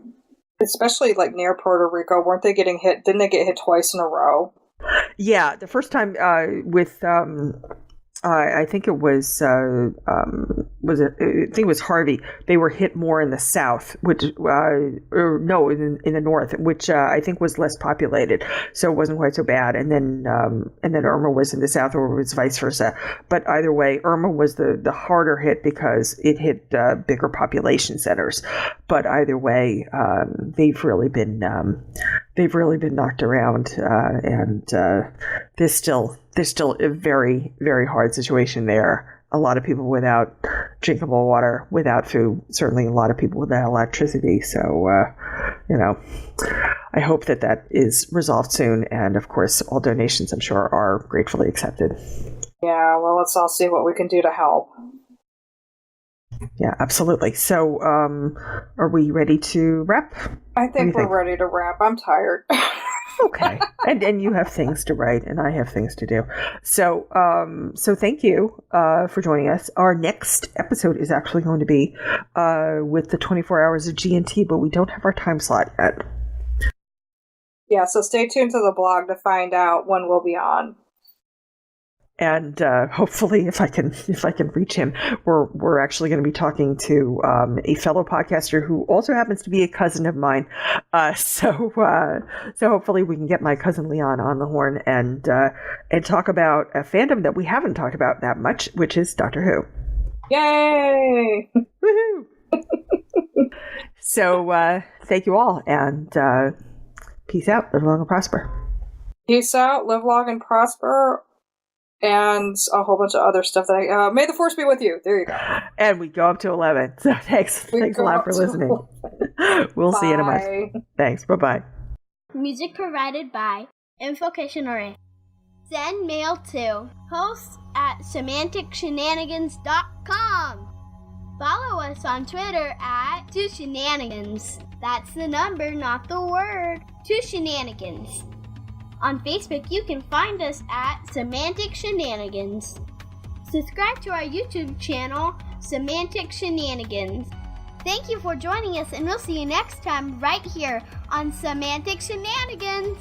especially like near Puerto Rico, weren't they getting hit? Didn't they get hit twice in a row? Yeah, the first time with I think it was I think it was Harvey. They were hit more in the south, which in the north, which I think was less populated, so it wasn't quite so bad. And then Irma was in the south, or it was vice versa. But either way, Irma was the harder hit because it hit bigger population centers. But either way, they've really been knocked around, and there's still a very, very hard situation there. A lot of people without drinkable water, without food, certainly a lot of people without electricity. So, I hope that is resolved soon. And of course, all donations, I'm sure, are gratefully accepted. Yeah, well, let's all see what we can do to help. Yeah, absolutely. So, are we ready to wrap? I think we're ready to wrap. I'm tired. Okay. And you have things to write, and I have things to do. So thank you for joining us. Our next episode is actually going to be with the 24 hours of G&T, but we don't have our time slot yet. Yeah, so stay tuned to the blog to find out when we'll be on. And hopefully, if I can reach him, we're actually going to be talking to a fellow podcaster who also happens to be a cousin of mine. So hopefully we can get my cousin Leon on the horn and talk about a fandom that we haven't talked about that much, which is Doctor Who. Yay! Woohoo! So thank you all, and peace out. Live long and prosper. Peace out. Live long and prosper. And a whole bunch of other stuff that may the force be with you. There you go. And we go up to 11. So thanks a lot for listening. We'll see you in a month. Thanks. Bye-bye. Music provided by Invocation array. Send mail to hosts@semanticshenanigans.com. Follow us on Twitter at 2shenanigans. That's the number, not the word. 2shenanigans. On Facebook, you can find us at Semantic Shenanigans. Subscribe to our YouTube channel, Semantic Shenanigans. Thank you for joining us, and we'll see you next time right here on Semantic Shenanigans.